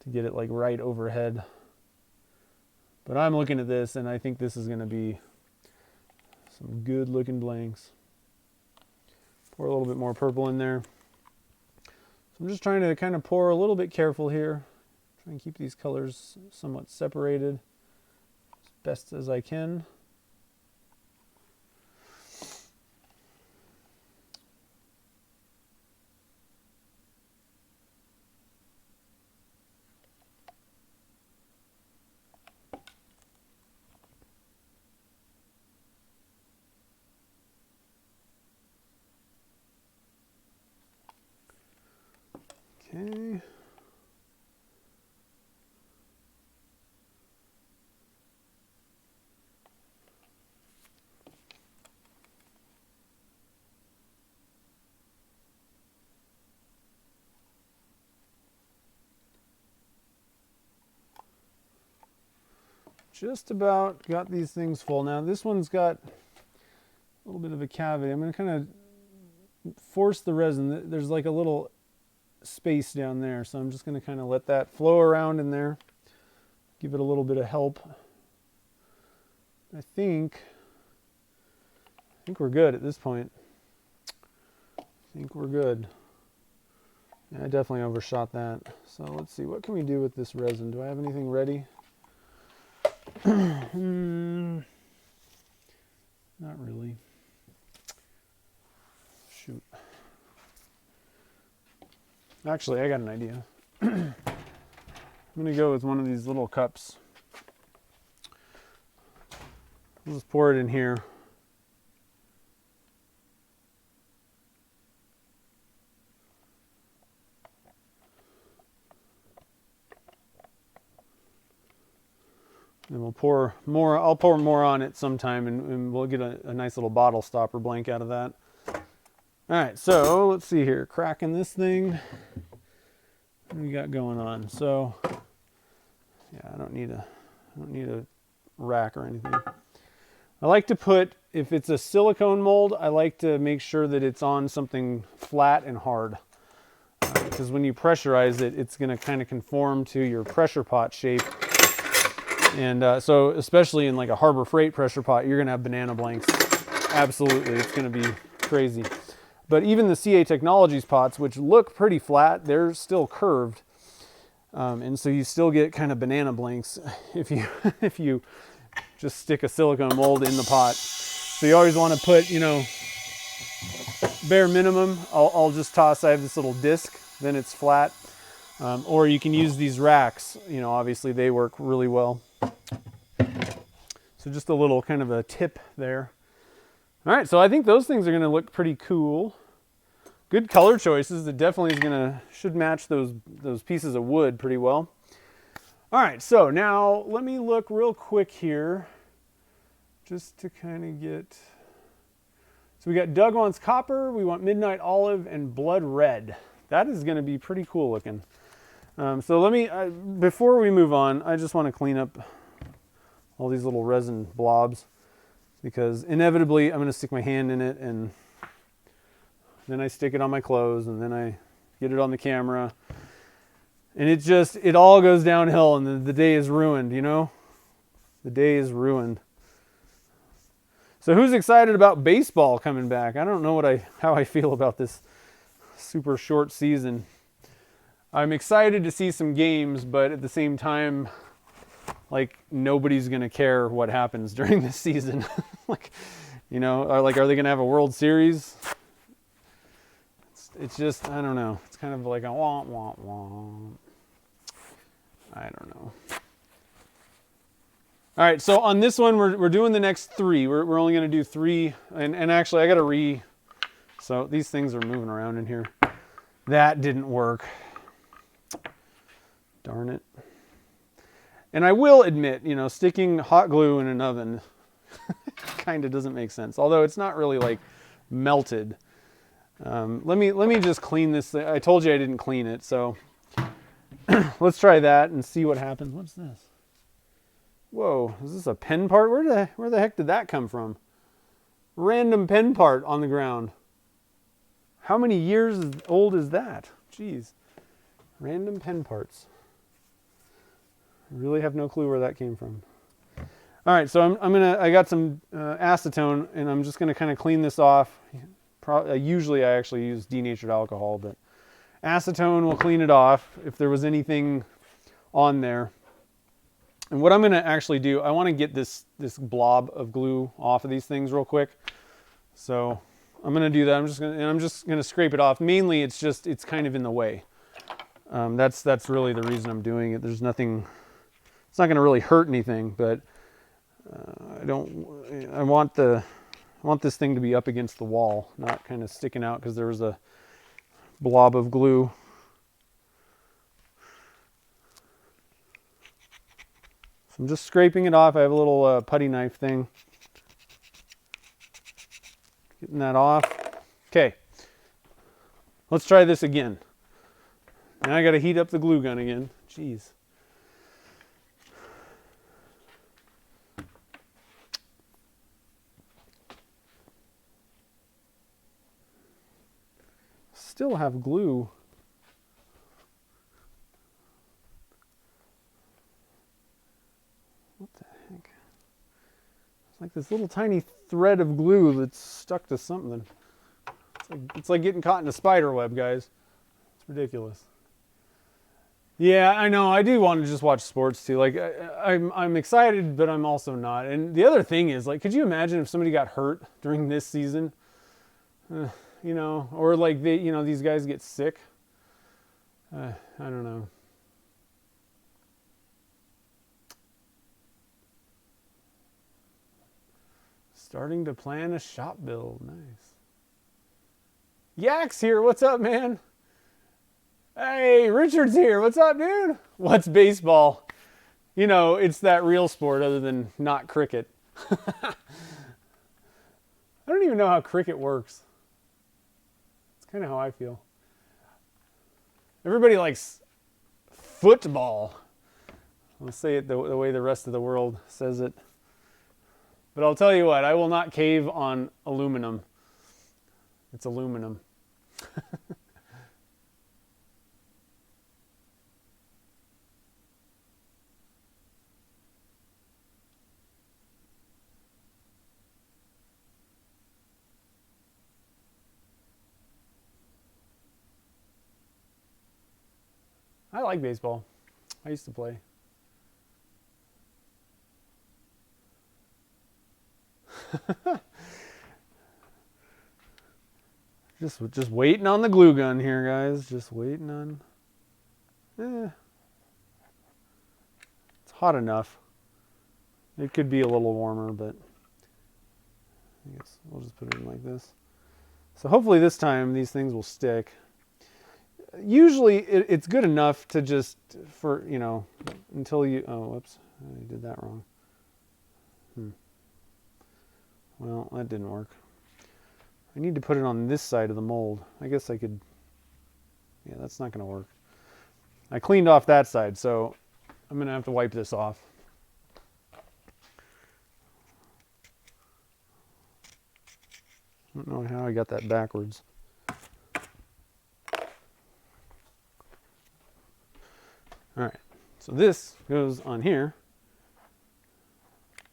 To get it like right overhead. But I'm looking at this, and I think this is going to be some good looking blanks. Pour a little bit more purple in there. So I'm just trying to kind of pour a little bit careful here. Try and keep these colors somewhat separated as best as I can. Okay. just about got these things full. Now this one's got a little bit of a cavity. I'm going to kind of force the resin. There's like a little space down there, so I'm just going to kind of let that flow around in there. Give it a little bit of help. I think we're good at this point. I think we're good. Yeah, I definitely overshot that. So let's see, what can we do with this resin? Do I have anything ready? Not really. Shoot. Actually, I got an idea. I'm going to go with one of these little cups. I'll just pour it in here. And we'll pour more. I'll pour more on it sometime, and we'll get a nice little bottle stopper blank out of that. All right, so let's see here. Cracking this thing. What do we got going on? So, yeah, I don't need a rack or anything. I like to put, if it's a silicone mold, I like to make sure that it's on something flat and hard. Because when you pressurize it, it's going to kind of conform to your pressure pot shape. And so especially in like a Harbor Freight pressure pot, you're going to have banana blanks. Absolutely, it's going to be crazy. But even the CA Technologies pots, which look pretty flat, they're still curved. And so you still get kind of banana blanks if you just stick a silicone mold in the pot. So you always want to put, you know, bare minimum. I'll just toss, I have this little disc, then it's flat. Or you can use these racks, you know, obviously they work really well. So just a little kind of a tip there. All right, so I think those things are going to look pretty cool. Good color choices. It definitely is should match those pieces of wood pretty well. All right, so now let me look real quick here, just to kind of get. So we got Doug wants copper, we want midnight olive, and blood red. That is going to be pretty cool looking. So let me, before we move on, I just want to clean up all these little resin blobs, because inevitably I'm going to stick my hand in it, and then I stick it on my clothes, and then I get it on the camera, and it all goes downhill, and the day is ruined, you know? The day is ruined. So who's excited about baseball coming back? I don't know how I feel about this super short season. I'm excited to see some games, but at the same time, like, nobody's going to care what happens during this season. Like, you know, are they going to have a World Series? It's just, I don't know. It's kind of like a womp, womp, womp. I don't know. All right, so on this one, we're doing the next three. We're only going to do three. And actually, I got to so these things are moving around in here. That didn't work. Darn it. And I will admit, you know, sticking hot glue in an oven kind of doesn't make sense. Although it's not really like melted. Let me just clean this. I told you I didn't clean it, so let's try that and see what happens. What's this? Whoa, is this a pen part? Where the heck did that come from? Random pen part on the ground. How many years old is that? Jeez. Random pen parts. I really have no clue where that came from. All right, so I got some acetone, and I'm just gonna kind of clean this off. Usually I actually use denatured alcohol, but acetone will clean it off if there was anything on there. And what I'm going to actually do, I want to get this blob of glue off of these things real quick. So I'm going to do that. I'm just going to scrape it off. Mainly, it's kind of in the way. That's really the reason I'm doing it. There's nothing. It's not going to really hurt anything, but I want this thing to be up against the wall, not kind of sticking out because there was a blob of glue. So I'm just scraping it off. I have a little putty knife thing. Getting that off. Okay. Let's try this again. Now I got to heat up the glue gun again. Jeez. still have glue. What the heck? It's like this little tiny thread of glue that's stuck to something. It's like getting caught in a spider web, guys. It's ridiculous. Yeah, I know. I do want to just watch sports too. Like I'm excited, but I'm also not. And the other thing is, like, could you imagine if somebody got hurt during this season? You know, or like these guys get sick. I don't know. Starting to plan a shop build. Nice. Yak's here. What's up, man? Hey, Richard's here. What's up, dude? What's baseball? You know, it's that real sport other than not cricket. I don't even know how cricket works. It's kind of how I feel. Everybody likes football. I'll say it the way the rest of the world says it. But I'll tell you what, I will not cave on aluminum. It's aluminum. I like baseball. I used to play. just waiting on the glue gun here, guys. Just waiting on. It's hot enough. It could be a little warmer, but I guess we'll just put it in like this. So hopefully this time these things will stick. Usually it's good enough to just, for, you know, until you, oh, whoops, I did that wrong. Well, that didn't work. I need to put it on this side of the mold. I guess I could, yeah, that's not going to work. I cleaned off that side, so I'm going to have to wipe this off. I don't know how I got that backwards. All right, so this goes on here.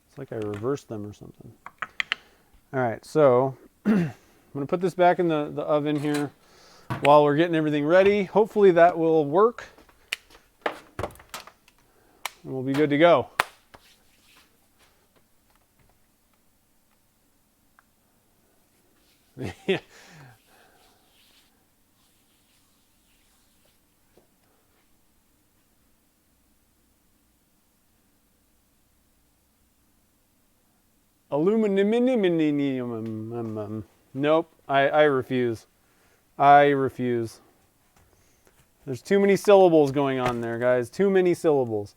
It's like I reversed them or something. All right, so I'm gonna put this back in the oven here while we're getting everything ready. Hopefully that will work and we'll be good to go. Yeah. Aluminum. Nope, I refuse. I refuse. There's too many syllables going on there, guys. Too many syllables.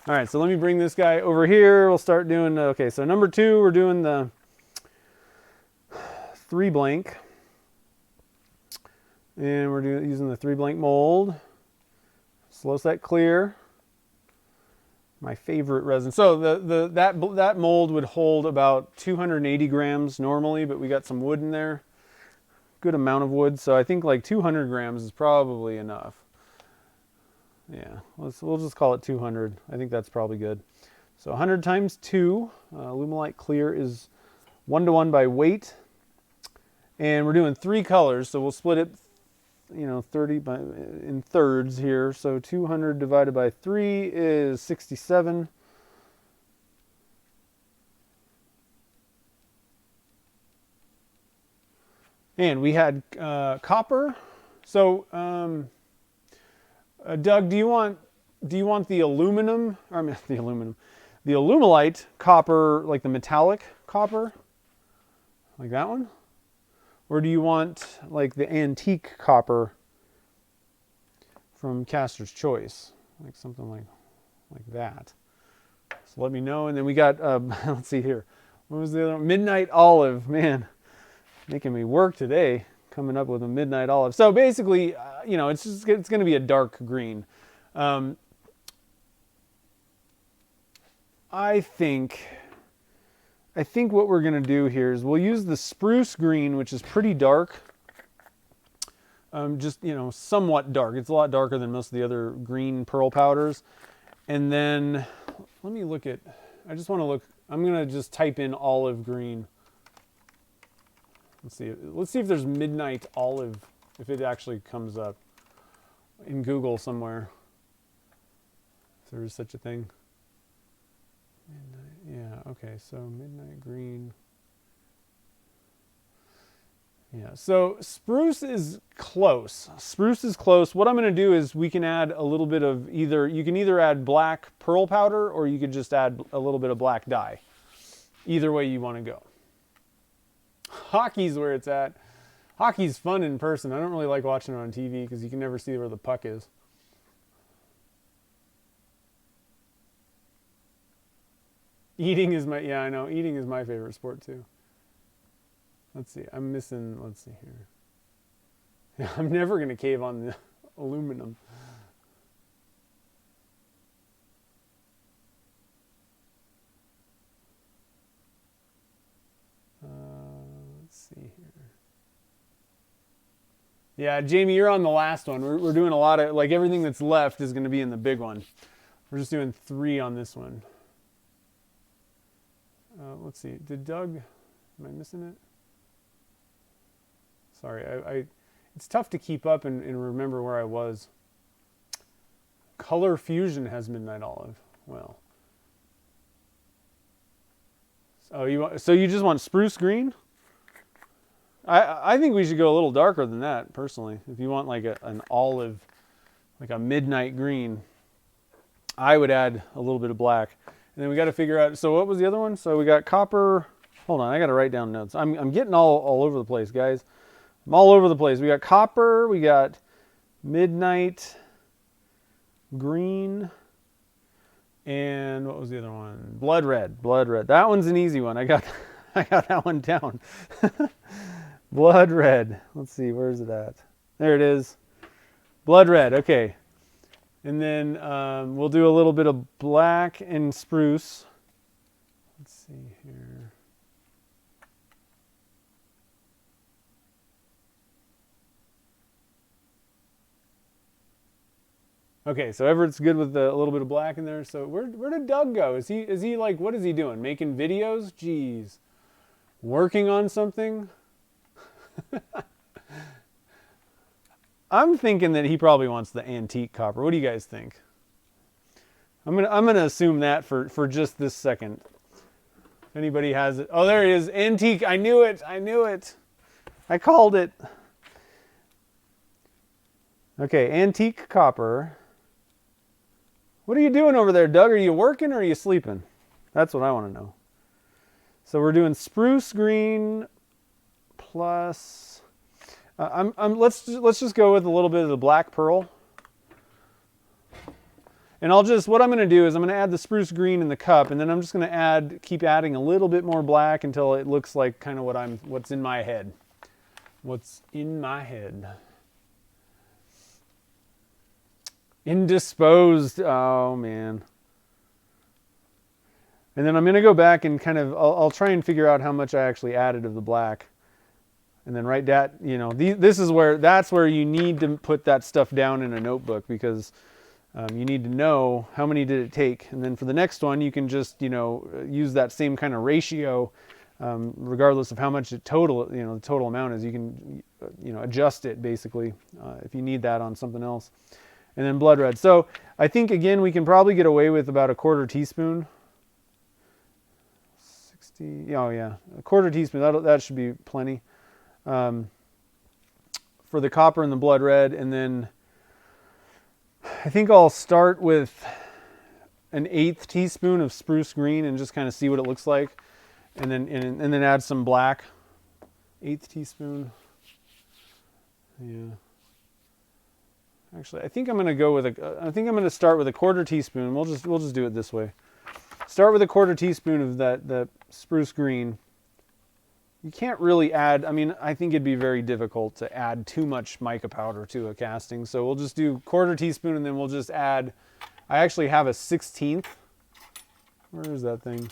All right, so let me bring this guy over here. We'll start doing, okay, so number 2, we're doing the 3 blank. And we're using the 3 blank mold. Slow set clear. My favorite resin. So that mold would hold about 280 grams normally, but we got some wood in there. Good amount of wood, so I think like 200 grams is probably enough. Yeah, we'll just call it 200. I think that's probably good. So 100 times 2. Alumilite clear is 1-to-1 by weight. And we're doing 3 colors, so we'll split it, you know, 30 in thirds here. So 200 divided by 3 is 67. And we had copper. So Doug, do you want the aluminum? Or I mean, the alumilite copper, like the metallic copper, like that one? Or do you want like the antique copper from Caster's Choice? Like something like that. So let me know. And then we got, let's see here. What was the other one? Midnight Olive. Man, making me work today coming up with a midnight olive. So basically, you know, it's going to be a dark green. I think what we're going to do here is we'll use the spruce green, which is pretty dark. just, you know, somewhat dark. It's a lot darker than most of the other green pearl powders. And then let me look at, I just want to look, I'm going to just type in olive green. Let's see if there's midnight olive, if it actually comes up in Google somewhere. If there is such a thing. Midnight, yeah, okay, so midnight green. Yeah, so spruce is close. Spruce is close. What I'm going to do is we can add a little bit of either, you can either add black pearl powder or you could just add a little bit of black dye. Either way you want to go. Hockey's where it's at. Hockey's fun in person. I don't really like watching it on TV because you can never see where the puck is. Eating is my, yeah, I know. Eating is my favorite sport too. Let's see. I'm missing, let's see here. Yeah, I'm never going to cave on the aluminum. Let's see here. Yeah, Jamie, you're on the last one. We're doing a lot of, like everything that's left is going to be in the big one. We're just doing 3 on this one. Let's see. Did Doug, am I missing it? Sorry, it's tough to keep up and remember where I was. Color Fusion has midnight olive. Well. Oh, so you just want spruce green? I think we should go a little darker than that, personally. If you want like an olive, like a midnight green, I would add a little bit of black. And then we got to figure out, so what was the other one? So we got copper. Hold on, I got to write down notes. I'm getting all over the place, guys. I'm all over the place. We got copper, we got midnight green, and what was the other one? Blood red. That one's an easy one. I got that one down. Blood red. Let's see, where's it at? There it is. Blood red, okay. And then we'll do a little bit of black and spruce. Let's see here. Okay, so Everett's good with a little bit of black in there. So where did Doug go? Is he like, what is he doing? Making videos? Jeez. Working on something? I'm thinking that he probably wants the antique copper. What do you guys think? I'm gonna assume that for just this second. If anybody has it. Oh, there it is. Antique. I knew it. I called it. Okay, antique copper. What are you doing over there, Doug? Are you working or are you sleeping? That's what I want to know. So we're doing spruce green plus. Let's just go with a little bit of the black pearl. And what I'm going to do is I'm going to add the spruce green in the cup, and then I'm just going to keep adding a little bit more black until it looks like kind of what's in my head. What's in my head? Indisposed. Oh man. And then I'm going to go back and kind of, I'll try and figure out how much I actually added of the black. And then write that, you know, that's where you need to put that stuff down in a notebook, because you need to know how many did it take. And then for the next one, you can just, you know, use that same kind of ratio, regardless of how much the total amount is. You can, you know, adjust it basically if you need that on something else. And then blood red. So I think, again, we can probably get away with about a 1/4 teaspoon. 60, oh yeah, a 1/4 teaspoon. That should be plenty for the copper and the blood red. And then I think I'll start with an 1/8 teaspoon of spruce green and just kind of see what it looks like, and then add some black. 1/8 teaspoon. Yeah. Actually, I think I'm going to go with I think I'm going to start with a 1/4 teaspoon. We'll just do it this way. Start with a 1/4 teaspoon of that spruce green. You can't really add, I mean, I think it'd be very difficult to add too much mica powder to a casting. So we'll just do 1/4 teaspoon, and then we'll just add, I actually have a 1/16. Where is that thing?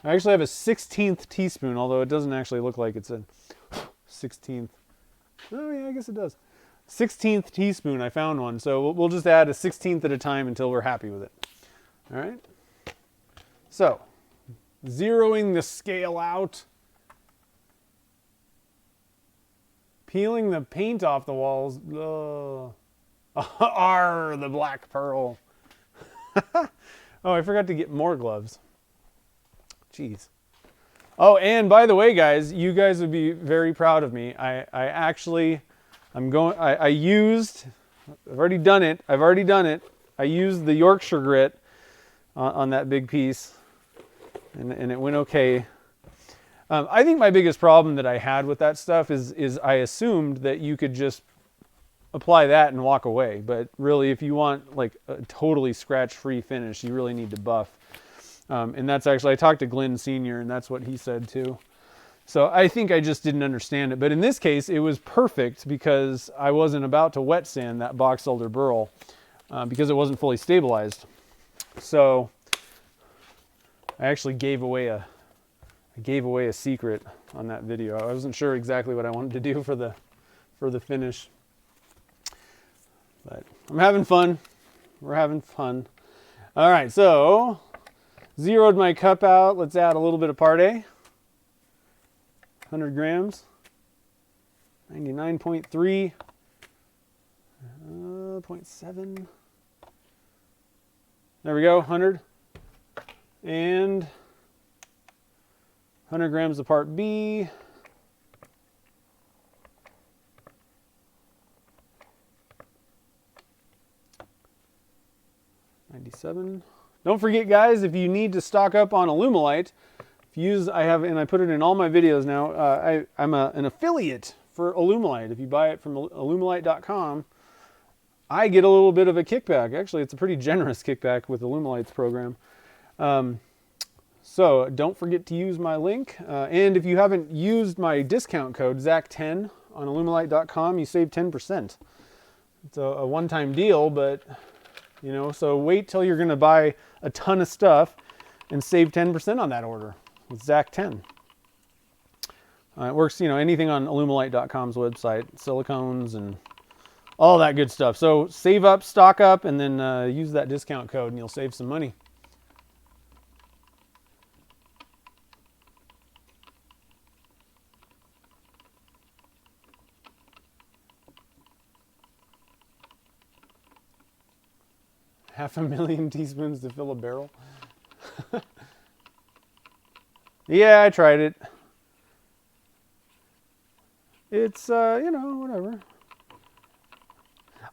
I actually have a 1/16 teaspoon, although it doesn't actually look like it's a 1/16. Oh yeah, I guess it does. 16th teaspoon, I found one. So we'll just add a 16th at a time until we're happy with it. All right. So, zeroing the scale out. Peeling the paint off the walls. Arr, the black pearl. Oh, I forgot to get more gloves. Jeez. Oh, and by the way, guys, you guys would be very proud of me. I've already done it. I used the Yorkshire grit on that big piece, and it went okay. I think my biggest problem that I had with that stuff is I assumed that you could just apply that and walk away. But really, if you want like a totally scratch-free finish, you really need to buff. And that's actually, I talked to Glenn Sr., and that's what he said too. So I think I just didn't understand it. But in this case, it was perfect because I wasn't about to wet sand that Boxelder Burl because it wasn't fully stabilized. So I actually gave away a secret on that video. I wasn't sure exactly what I wanted to do for the finish. But I'm having fun. We're having fun. All right, so zeroed my cup out. Let's add a little bit of Parday. 100 grams. 99.3. 0.7. There we go, 100. And 100 grams of part B. $97. Don't forget, guys, if you need to stock up on Alumilite, I put it in all my videos now. I'm an affiliate for Alumilite. If you buy it from Alumilite.com, I get a little bit of a kickback. Actually, it's a pretty generous kickback with Alumilite's program. So don't forget to use my link. And if you haven't used my discount code, ZAC10 on Alumilite.com, you save 10%. It's a one-time deal, but so wait till you're going to buy a ton of stuff and save 10% on that order with ZAC10. It works, anything on Alumilite.com's website, silicones and all that good stuff. So save up, stock up, and then use that discount code and you'll save some money. $500,000 teaspoons to fill a barrel. Yeah, I tried it. It's, whatever.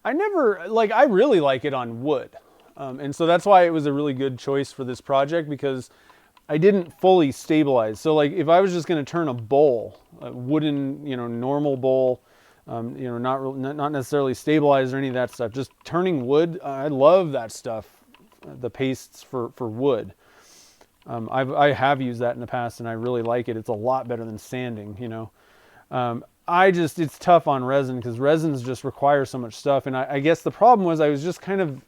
I really like it on wood. And so that's why it was a really good choice for this project because I didn't fully stabilize. So like if I was just going to turn a bowl, a wooden, normal bowl, not necessarily stabilized or any of that stuff, just turning wood, I love that stuff, the pastes for wood. I have used that in the past and I really like it. It's a lot better than sanding, it's tough on resin because resins just require so much stuff. And I guess the problem was I was just kind of,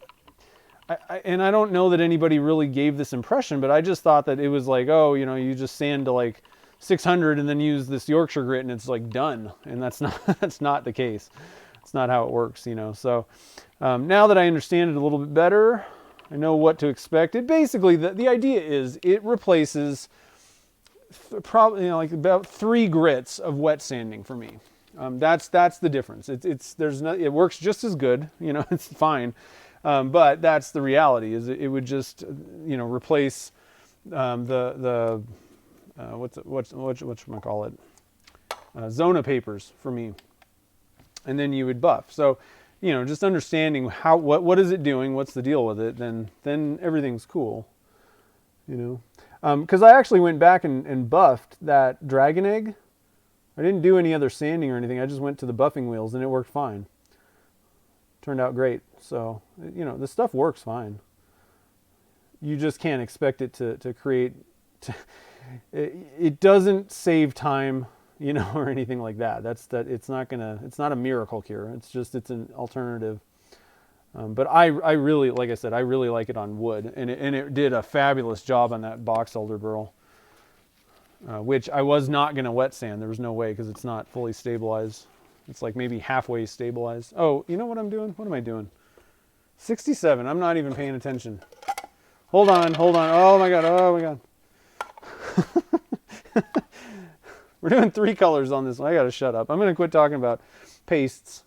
and I don't know that anybody really gave this impression, but I just thought that it was like, oh, you just sand to like 600 and then use this Yorkshire grit and it's like done. And that's not the case. It's not how it works, So now that I understand it a little bit better, I know what to expect. It basically, the idea is it replaces probably like about 3 grits of wet sanding for me. That's the difference. It works just as good, it's fine. But that's the reality is it would just, replace Zona papers for me. And then you would buff. So, just understanding what is it doing, what's the deal with it, then everything's cool, Because I actually went back and buffed that dragon egg. I didn't do any other sanding or anything. I just went to the buffing wheels and it worked fine. Turned out great. So, the stuff works fine. You just can't expect it to create... It doesn't save time, or anything like that. It's not a miracle cure. It's an alternative. But I really, like I said, I really like it on wood, and it did a fabulous job on that Boxelder Burl, which I was not going to wet sand. There was no way because it's not fully stabilized. It's like maybe halfway stabilized. Oh, you know what I'm doing? What am I doing? 67. I'm not even paying attention. Hold on, hold on. Oh my God, oh my God. We're doing 3 colors on this one. I gotta shut up. I'm gonna quit talking about pastes.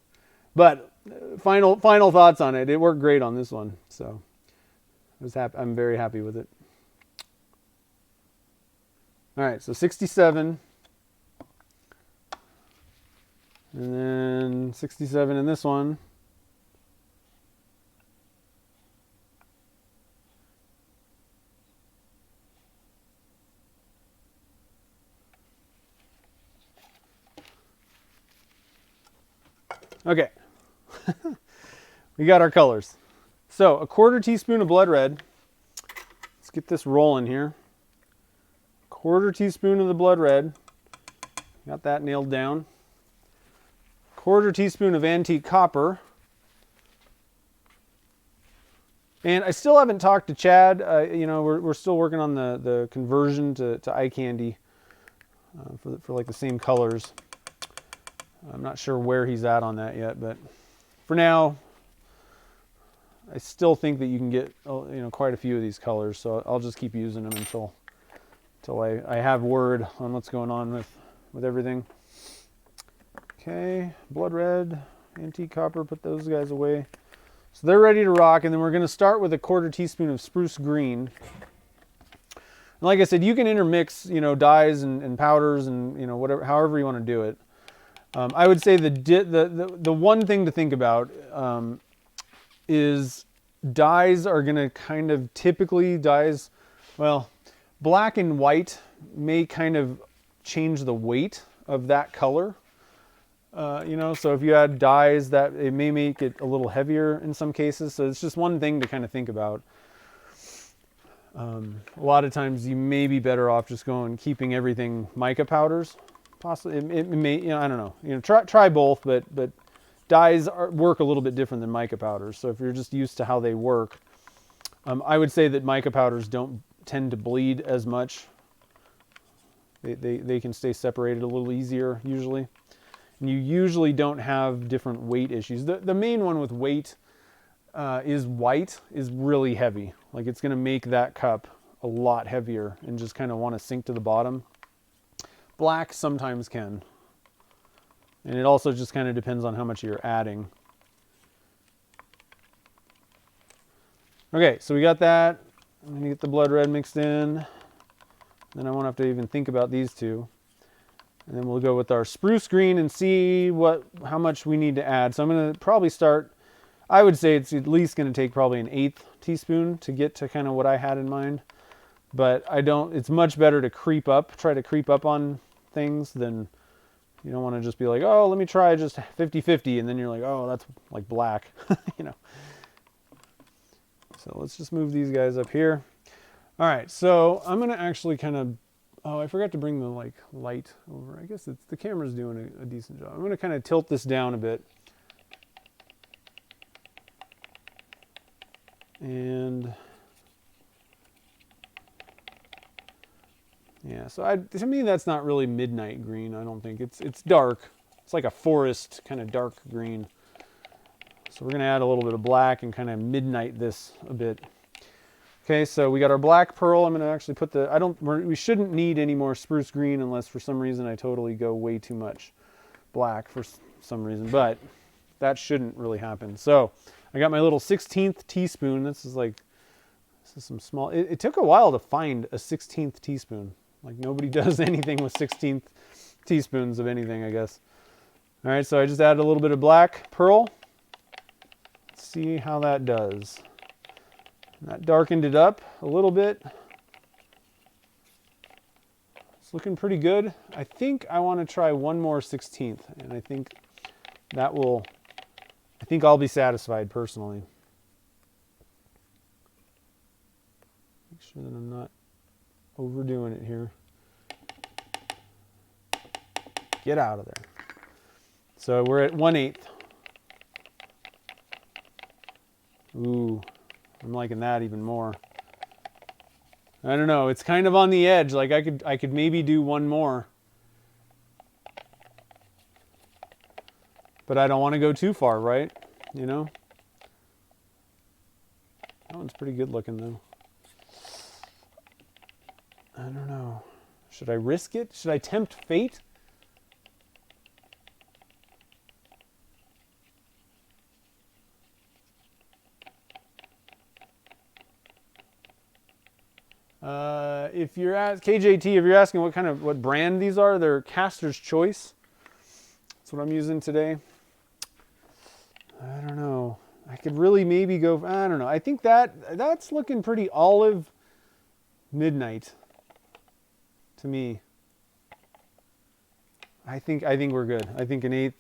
But final thoughts on it. It worked great on this one, so I'm very happy with it. All right, so 67, and then 67 in this one. Okay, we got our colors. So a 1/4 teaspoon of blood red. Let's get this rolling here. 1/4 teaspoon of the blood red. Got that nailed down. 1/4 teaspoon of antique copper. And I still haven't talked to Chad. You know, we're still working on the conversion to eye candy for like the same colors. I'm not sure where he's at on that yet, but for now, I still think that you can get quite a few of these colors. So I'll just keep using them until I have word on what's going on with everything. Okay, blood red, antique copper, put those guys away. So they're ready to rock, and then we're going to start with a 1/4 teaspoon of spruce green. And like I said, you can intermix, dyes and powders and whatever, however you want to do it. I would say the one thing to think about is dyes are going to kind of black and white may kind of change the weight of that color. So if you add dyes, that it may make it a little heavier in some cases. So it's just one thing to kind of think about. A lot of times you may be better off just keeping everything mica powders. Possibly, it may, I don't know. Try both, but dyes work a little bit different than mica powders. So if you're just used to how they work, I would say that mica powders don't tend to bleed as much. They can stay separated a little easier usually. And you usually don't have different weight issues. The main one with weight is white is really heavy. Like it's going to make that cup a lot heavier and just kind of want to sink to the bottom. Black sometimes can. And it also just kind of depends on how much you're adding. Okay, so we got that. I'm going to get the blood red mixed in. Then I won't have to even think about these two. And then we'll go with our spruce green and see how much we need to add. So I'm going to probably start, I would say it's at least going to take probably an 1/8 teaspoon to get to kind of what I had in mind. But it's much better to try to creep up on things than, you don't want to just be like, oh, let me try just 50-50. And then you're like, oh, that's like black, So let's just move these guys up here. All right, so I'm going to actually kind of, I forgot to bring the light over. I guess the camera's doing a decent job. I'm going to kind of tilt this down a bit. And yeah, so to me that's not really midnight green. I don't think it's dark. It's like a forest kind of dark green. So we're going to add a little bit of black and kind of midnight this a bit. Okay, so we got our black pearl. I'm going to actually put we shouldn't need any more spruce green unless for some reason I totally go way too much black for some reason, but that shouldn't really happen. So I got my little 16th teaspoon. This is some small, it took a while to find a 16th teaspoon. Like nobody does anything with 16th teaspoons of anything, I guess. All right, so I just added a little bit of black pearl. Let's see how that does. That darkened it up a little bit. It's looking pretty good. I think I want to try one more 16th, and I think I'll be satisfied personally. Make sure that I'm not overdoing it here. Get out of there. So we're at 1/8. Ooh, I'm liking that even more. I don't know, it's kind of on the edge. Like I could maybe do one more. but I don't want to go too far, right? You know? That one's pretty good looking though. I don't know. Should I risk it? Should I tempt fate? If you're at KJT, if you're asking what brand these are, they're Caster's Choice. That's what I'm using today. I don't know. I could really maybe go, I don't know. I think that's looking pretty olive midnight to me. I think we're good. I think an 1/8.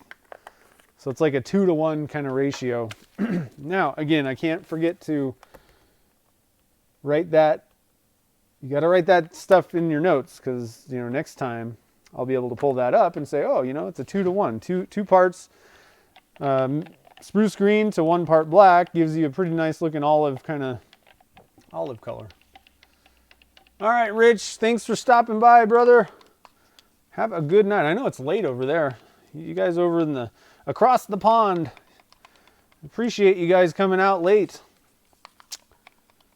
So it's like a 2-to-1 kind of ratio. Now, again, I can't forget to write that. You got to write that stuff in your notes because, you know, next time I'll be able to pull that up and say, oh, you know, it's a 2-to-1. Two parts spruce green to 1 part black gives you a pretty nice looking olive color. All right, Rich, thanks for stopping by, brother. Have a good night. I know it's late over there. You guys over in across the pond. Appreciate you guys coming out late.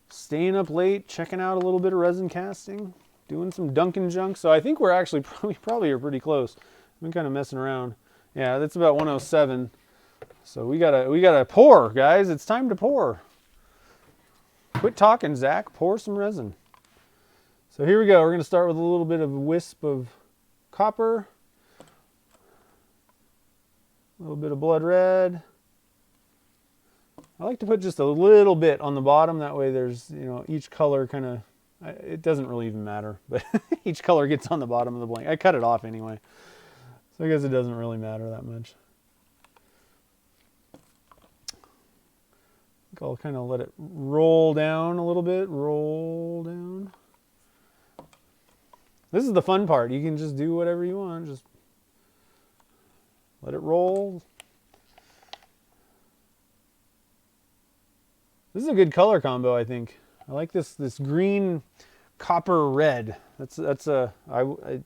Staying up late, checking out a little bit of resin casting, doing some Dunkin' junk. So I think we're actually probably are pretty close. I've been kind of messing around. Yeah, that's about 107. So we gotta pour, guys. It's time to pour. Quit talking, Zach. Pour some resin. So here we go. We're gonna start with a little bit of a wisp of copper, a little bit of blood red. I like to put just a little bit on the bottom. That way there's, you know, each color kind of, it doesn't really even matter, but each color gets on the bottom of the blank. I cut it off anyway. So I guess it doesn't really matter that much. I think I'll kind of let it roll down a little bit. Roll down. This is the fun part. You can just do whatever you want. Just let it roll. This is a good color combo, I think. I like this green copper red. That's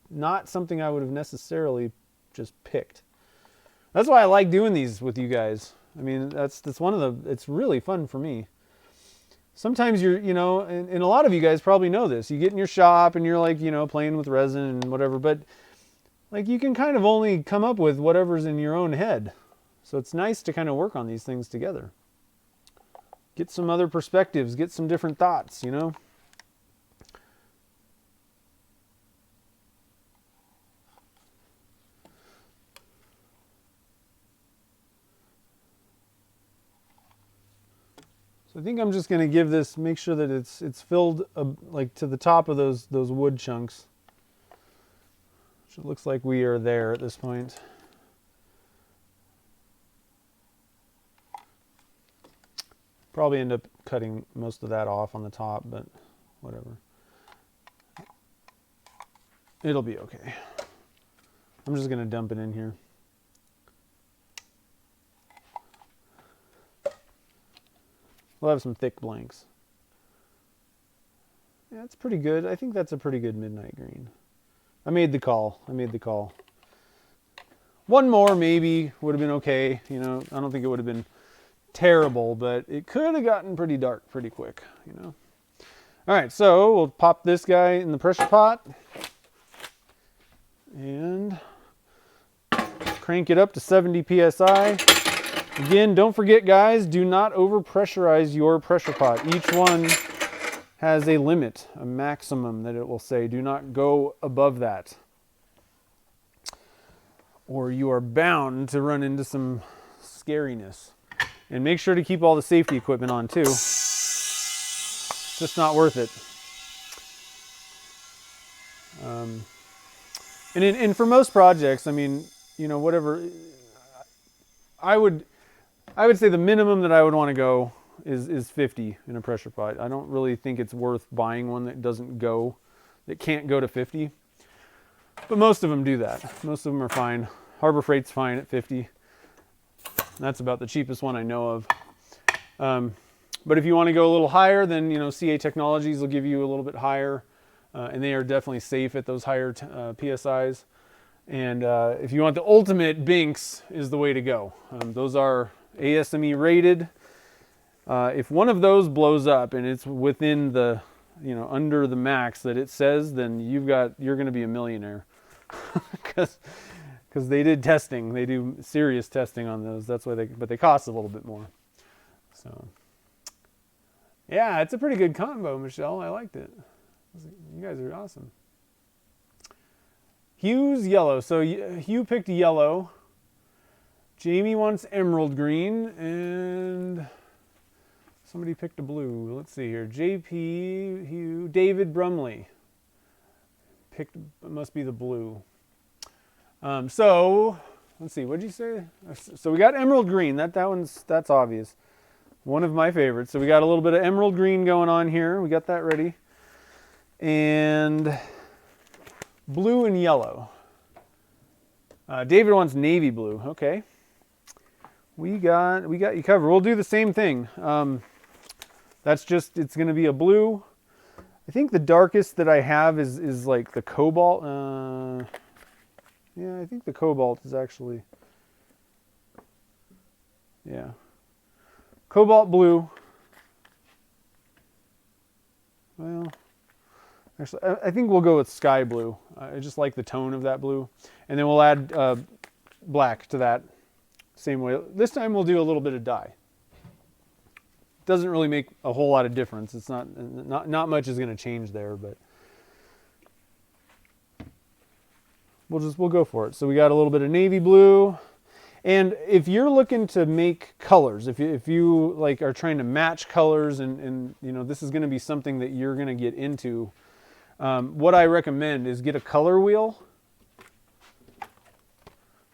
not something I would have necessarily just picked. That's why I like doing these with you guys. I mean, that's one of the, it's really fun for me. Sometimes you know, and a lot of you guys probably know this. You get in your shop and you're like, you know, playing with resin and whatever, but like you can kind of only come up with whatever's in your own head. So it's nice to kind of work on these things together. Get some other perspectives, get some different thoughts, you know? So I think I'm just going to give this, make sure that it's filled like to the top of those wood chunks. Which it looks like we are there at this point. Probably end up cutting most of that off on the top, but whatever. It'll be okay. I'm just going to dump it in here. We'll have some thick blanks. Yeah, it's pretty good. I think that's a pretty good midnight green. I made the call. One more maybe would have been okay. You know, I don't think it would have been terrible, but it could have gotten pretty dark pretty quick, you know. All right, so we'll pop this guy in the pressure pot and crank it up to 70 psi. Again, don't forget, guys, do not overpressurize your pressure pot. Each one has a limit, a maximum that it will say. Do not go above that, or you are bound to run into some scariness. And make sure to keep all the safety equipment on too. It's just not worth it. And for most projects, I mean, you know, whatever, I would say the minimum that I would want to go is 50 in a pressure pot. I don't really think it's worth buying one that can't go to 50. But most of them do that. Most of them are fine. Harbor Freight's fine at 50. That's about the cheapest one I know of. But if you want to go a little higher, then, you know, CA Technologies will give you a little bit higher. And they are definitely safe at those higher PSIs. And if you want the ultimate Binks, is the way to go. Those are ASME rated. If one of those blows up and it's within the, under the max that it says, then you're going to be a millionaire. Because they did testing. They do serious testing on those. That's why but they cost a little bit more. So, yeah, it's a pretty good combo, Michelle. I liked it. You guys are awesome. Hugh's yellow. So Hugh picked yellow. Jamie wants emerald green, and somebody picked a blue. Let's see here. JP, Hugh, David Brumley picked. Must be the blue. So let's see. What did you say? So we got emerald green. That's obvious. One of my favorites. So we got a little bit of emerald green going on here. We got that ready, and blue and yellow. David wants navy blue. Okay. We got you covered. We'll do the same thing. It's going to be a blue. I think the darkest that I have is like the cobalt. Yeah, I think the cobalt is actually, yeah. Cobalt blue. Well, actually, I think we'll go with sky blue. I just like the tone of that blue. And then we'll add black to that same way. This time we'll do a little bit of dye. Doesn't really make a whole lot of difference. It's not much is going to change there, but we'll go for it. So we got a little bit of navy blue. And if you're looking to make colors, if you like are trying to match colors and this is going to be something that you're going to get into, what I recommend is get a color wheel.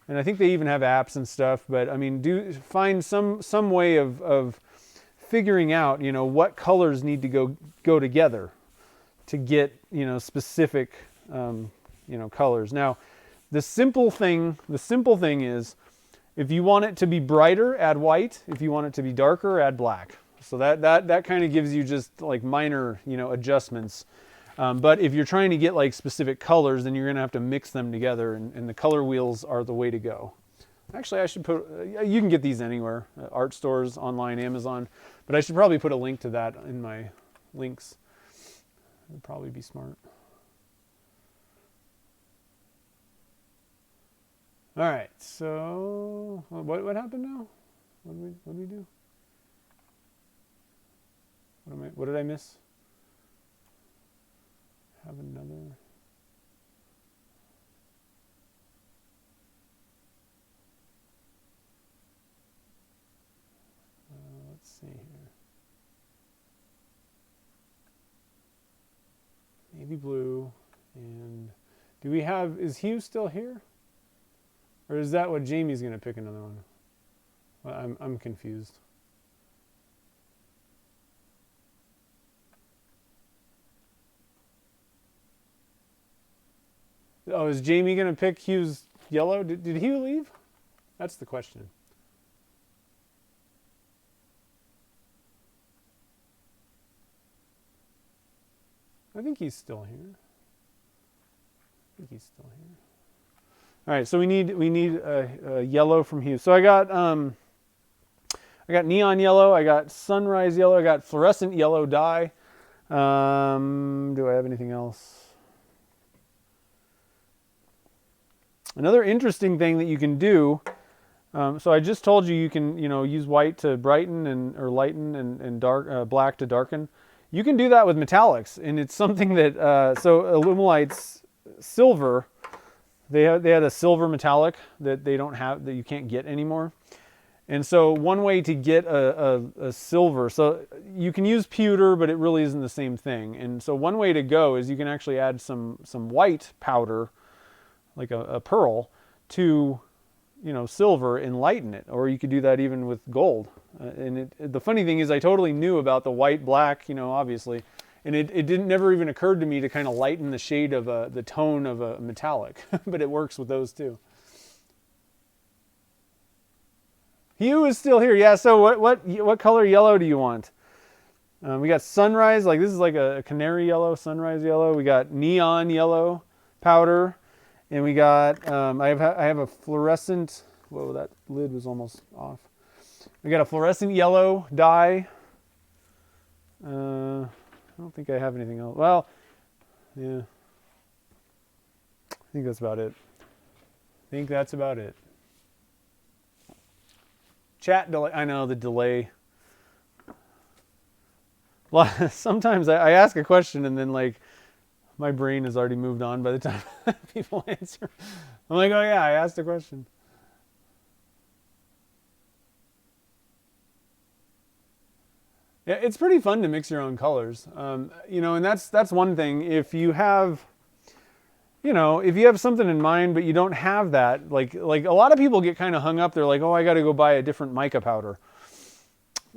And I think they even have apps and stuff, but I mean, find some way of figuring out, what colors need to go together to get, specific, colors. Now, the simple thing is, if you want it to be brighter, add white. If you want it to be darker, add black. So that kind of gives you just like minor, adjustments. But if you're trying to get like specific colors, then you're going to have to mix them together, and the color wheels are the way to go. Actually, I should put, you can get these anywhere, art stores, online, Amazon, but I should probably put a link to that in my links. It would probably be smart. All right, so what happened now? What did we do? What did I miss? Have another. Let's see here. Navy blue, and is Hugh still here? Or is that what Jamie's going to pick another one? Well, I'm confused. Oh, is Jamie going to pick Hugh's yellow? Did Hugh leave? That's the question. I think he's still here. All right, so we need a yellow from Hugh. So I got neon yellow, I got sunrise yellow, I got fluorescent yellow dye. Do I have anything else? Another interesting thing that you can do. So I just told you can use white to brighten or lighten and dark black to darken. You can do that with metallics, and it's something that so Illumilite's silver. They had a silver metallic that they don't have, that you can't get anymore. And so one way to get a silver, so you can use pewter, but it really isn't the same thing. And so one way to go is you can actually add some white powder, like a pearl, to silver and lighten it. Or you could do that even with gold. The funny thing is, I totally knew about the white, black, obviously. And it never even occurred to me to kind of lighten the shade of the tone of a metallic, but it works with those too. Hugh is still here. Yeah. So what color yellow do you want? We got sunrise. Like this is like a canary yellow, sunrise yellow. We got neon yellow powder, And we got, I have a fluorescent, whoa, that lid was almost off. We got a fluorescent yellow dye. I don't think I have anything else. Well, yeah. I think that's about it. Chat delay. I know the delay. Sometimes I ask a question and then like my brain has already moved on by the time people answer. I'm like, oh yeah, I asked a question. Yeah, it's pretty fun to mix your own colors. You know, and that's one thing. If you have, you know, if you have something in mind but you don't have that, like a lot of people get kind of hung up. They're like, oh, I got to go buy a different mica powder.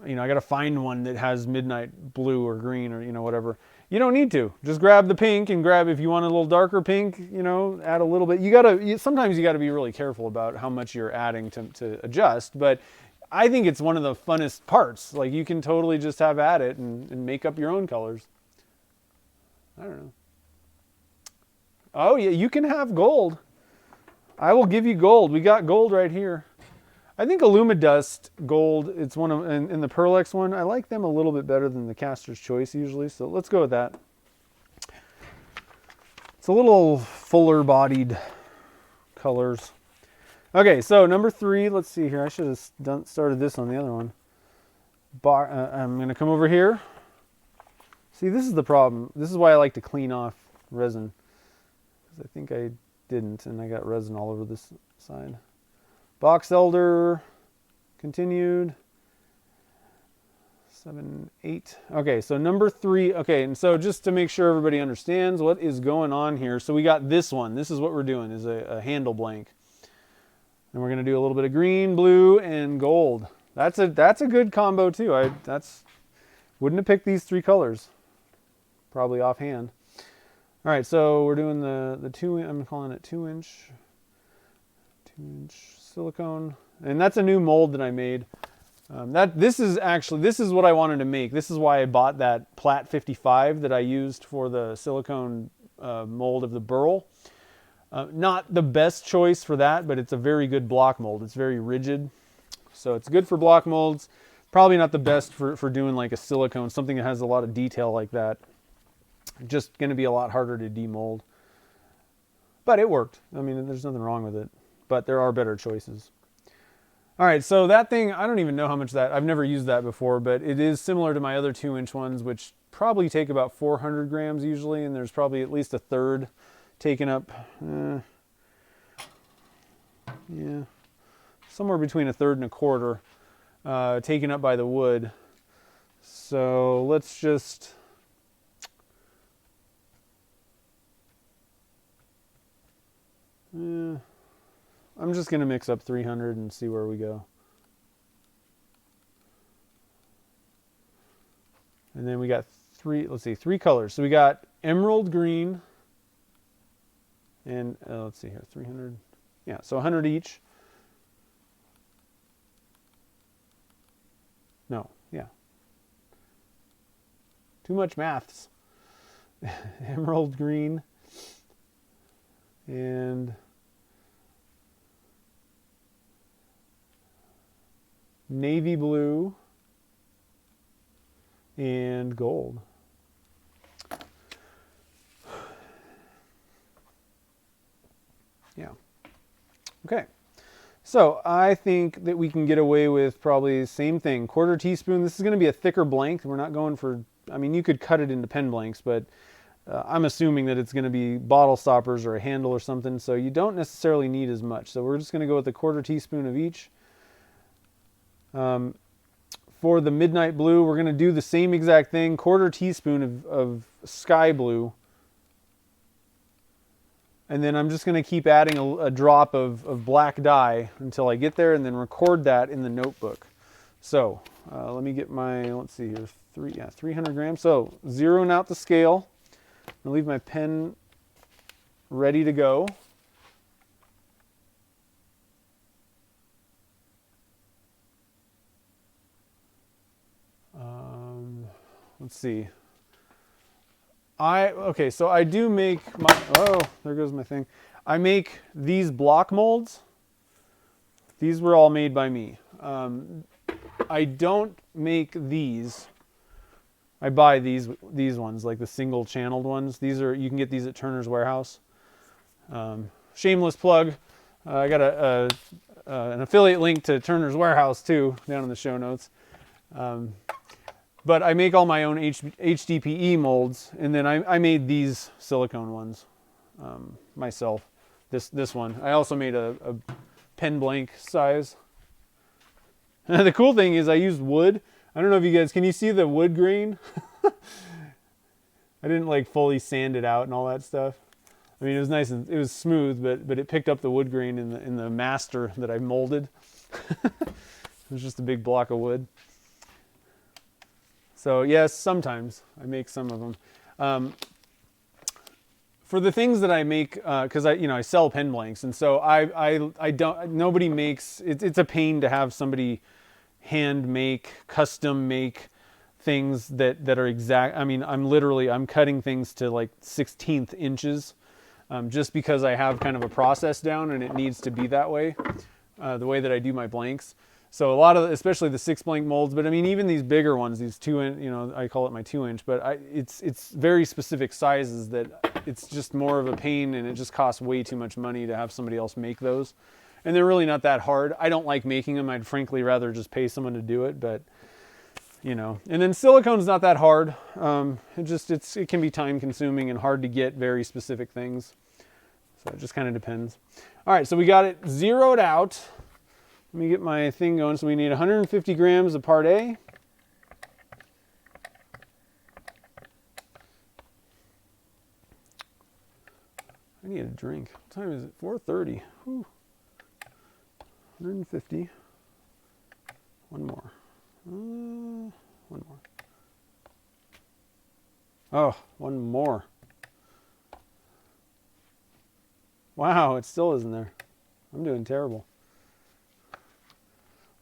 You know, I got to find one that has midnight blue or green or, you know, whatever. You don't need to. Just grab the pink and grab, if you want a little darker pink, you know, add a little bit. Sometimes you got to be really careful about how much you're adding to adjust. But I think it's one of the funnest parts. Like, you can totally just have at it and make up your own colors. I don't know. Oh, yeah, you can have gold. I will give you gold. We got gold right here. I think Illumidust gold, it's one of, in the Pearl X one, I like them a little bit better than the Caster's Choice usually, so let's go with that. It's a little fuller bodied colors. Okay, so number 3, let's see here. I should have started this on the other one. I'm going to come over here. See, this is the problem. This is why I like to clean off resin. Because I think I didn't, and I got resin all over this side. Boxelder, continued. 7, 8. Okay, so number 3. Okay, and so just to make sure everybody understands what is going on here. So we got this one. This is what we're doing, is a handle blank. And we're going to do a little bit of green, blue, and gold. That's a good combo too. Wouldn't have picked these 3 colors, probably offhand. All right, so we're doing the 2. I'm calling it 2-inch silicone, and that's a new mold that I made. This is what I wanted to make. This is why I bought that Plat 55 that I used for the silicone mold of the Burl. Not the best choice for that, but it's a very good block mold. It's very rigid, so it's good for block molds. Probably not the best for doing like a silicone, something that has a lot of detail like that. Just going to be a lot harder to demold. But it worked. I mean, there's nothing wrong with it. But there are better choices. All right, so that thing, I don't even know how much I've never used that before, but it is similar to my other 2-inch ones, which probably take about 400 grams usually, and there's probably at least a third taken up. Yeah, somewhere between a third and a quarter taken up by the wood. So let's just... I'm just going to mix up 300 and see where we go. And then we got 3 colors. So we got emerald green and let's see here, 300. Yeah, so 100 each. No, yeah. Too much maths. Emerald green and navy blue and gold. Yeah. Okay. So I think that we can get away with probably the same thing. 1/4 teaspoon. This is going to be a thicker blank. We're not going for, I mean, you could cut it into pen blanks, but I'm assuming that it's going to be bottle stoppers or a handle or something. So you don't necessarily need as much. So we're just going to go with a 1/4 teaspoon of each. For the midnight blue, we're going to do the same exact thing. 1/4 teaspoon of sky blue. And then I'm just going to keep adding a drop of black dye until I get there, and then record that in the notebook. So let me get my, let's see here, 300 grams. So zeroing out the scale. I'll leave my pen ready to go. Let's see. Okay, so I do make my, oh, there goes my thing. I make these block molds. These were all made by me. I don't make these. I buy these ones, like the single channeled ones. These are, you can get these at Turner's Warehouse. Shameless plug. I got an affiliate link to Turner's Warehouse too, down in the show notes. But I make all my own HDPE molds, and then I made these silicone ones myself. This one. I also made a pen blank size. The cool thing is I used wood. I don't know if you guys, can you see the wood grain? I didn't like fully sand it out and all that stuff. I mean, it was nice and it was smooth, but it picked up the wood grain in the master that I molded. It was just a big block of wood. So yes, sometimes I make some of them. For the things that I make, because I sell pen blanks, and so I don't, nobody makes, it's a pain to have somebody hand make, custom make things that are exact. I mean, I'm cutting things to like 1/16 inches, just because I have kind of a process down and it needs to be that way, the way that I do my blanks. So a lot of, especially the 6 blank molds, but I mean, even these bigger ones, these 2-inch, I call it my 2-inch, but it's very specific sizes that it's just more of a pain, and it just costs way too much money to have somebody else make those. And they're really not that hard. I don't like making them. I'd frankly rather just pay someone to do it, but and then silicone's not that hard. It can be time consuming and hard to get very specific things. So it just kind of depends. All right, so we got it zeroed out. Let me get my thing going. So we need 150 grams of part A. I need a drink. What time is it? 4:30. Whew. 150. One more. One more. Oh, one more. Wow, it still isn't there. I'm doing terrible.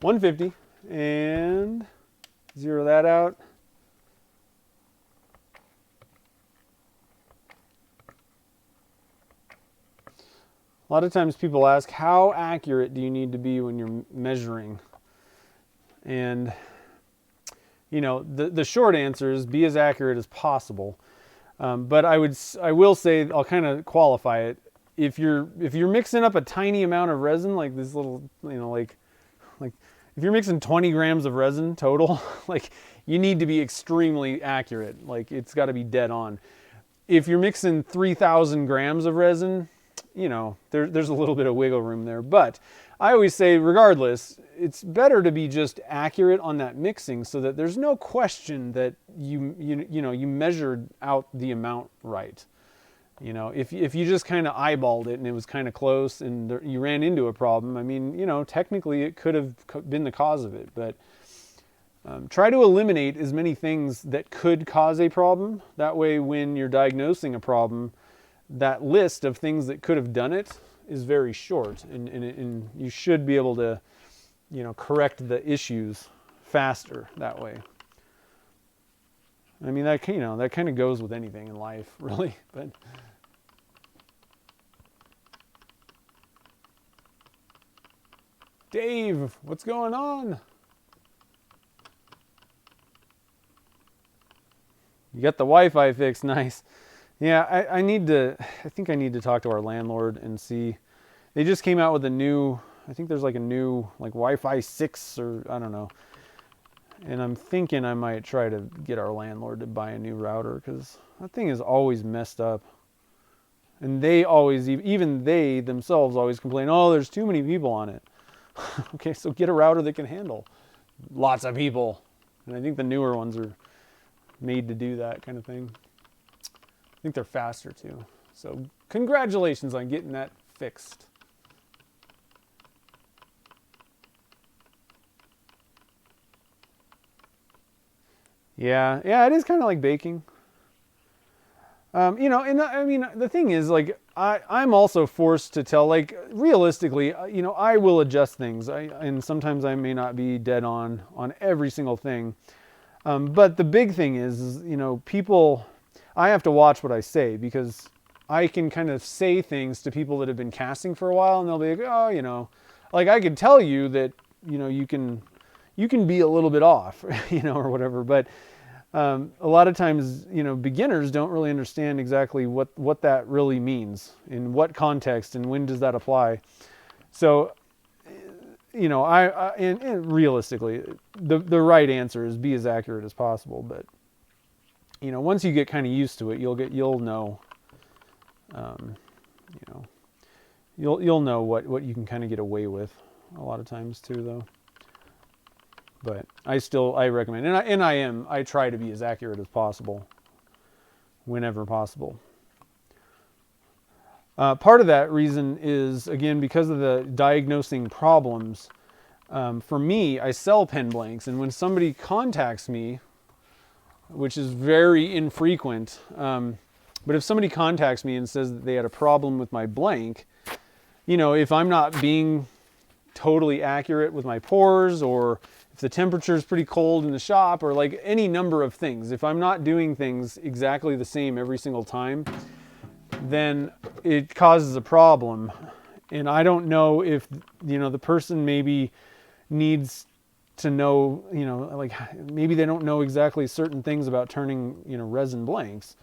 150, and zero that out. A lot of times people ask, how accurate do you need to be when you're measuring? And the short answer is be as accurate as possible. But I will say, I'll kind of qualify it. If you're mixing up a tiny amount of resin, like this little, like if you're mixing 20 grams of resin total, like you need to be extremely accurate. Like it's got to be dead on. If you're mixing 3,000 grams of resin, there's a little bit of wiggle room there. But I always say, regardless, it's better to be just accurate on that mixing, so that there's no question that you measured out the amount right. If you just kind of eyeballed it and it was kind of close and you ran into a problem, I mean, technically it could have been the cause of it. But try to eliminate as many things that could cause a problem. That way, when you're diagnosing a problem, that list of things that could have done it is very short, and you should be able to, correct the issues faster that way. I mean, that kind of goes with anything in life, really. But Dave, what's going on? You got the Wi-Fi fixed, nice. Yeah, I think I need to talk to our landlord and see. They just came out with a new, I think there's like a new Wi-Fi 6 or I don't know. And I'm thinking I might try to get our landlord to buy a new router, because that thing is always messed up. And they always, even they themselves always complain, oh, there's too many people on it. Okay, so get a router that can handle lots of people. And I think the newer ones are made to do that kind of thing. I think they're faster too. So congratulations on getting that fixed. Yeah, it is kind of like baking. And I mean, the thing is, like, I'm also forced to tell, like, realistically, I will adjust things. And sometimes I may not be dead on every single thing. But the big thing is, people, I have to watch what I say, because I can kind of say things to people that have been casting for a while, and they'll be like, oh, you know, like I could tell you that, you know, you can be a little bit off, you know, or whatever. But a lot of times, you know, beginners don't really understand exactly what that really means, in what context, and when does that apply. So, you know, and realistically, the right answer is be as accurate as possible. But, you know, once you get kind of used to it, you'll know, you know, you'll know what you can kind of get away with a lot of times too, though. But I recommend, and I try to be as accurate as possible whenever possible. Part of that reason is, again, because of the diagnosing problems. For me, I sell pen blanks, and when somebody contacts me, which is very infrequent, but if somebody contacts me and says that they had a problem with my blank, you know, if I'm not being totally accurate with my pours, or if the temperature is pretty cold in the shop, or like any number of things, if I'm not doing things exactly the same every single time, then it causes a problem. And I don't know if, you know, the person maybe needs to know, you know, like maybe they don't know exactly certain things about turning, you know, resin blanks.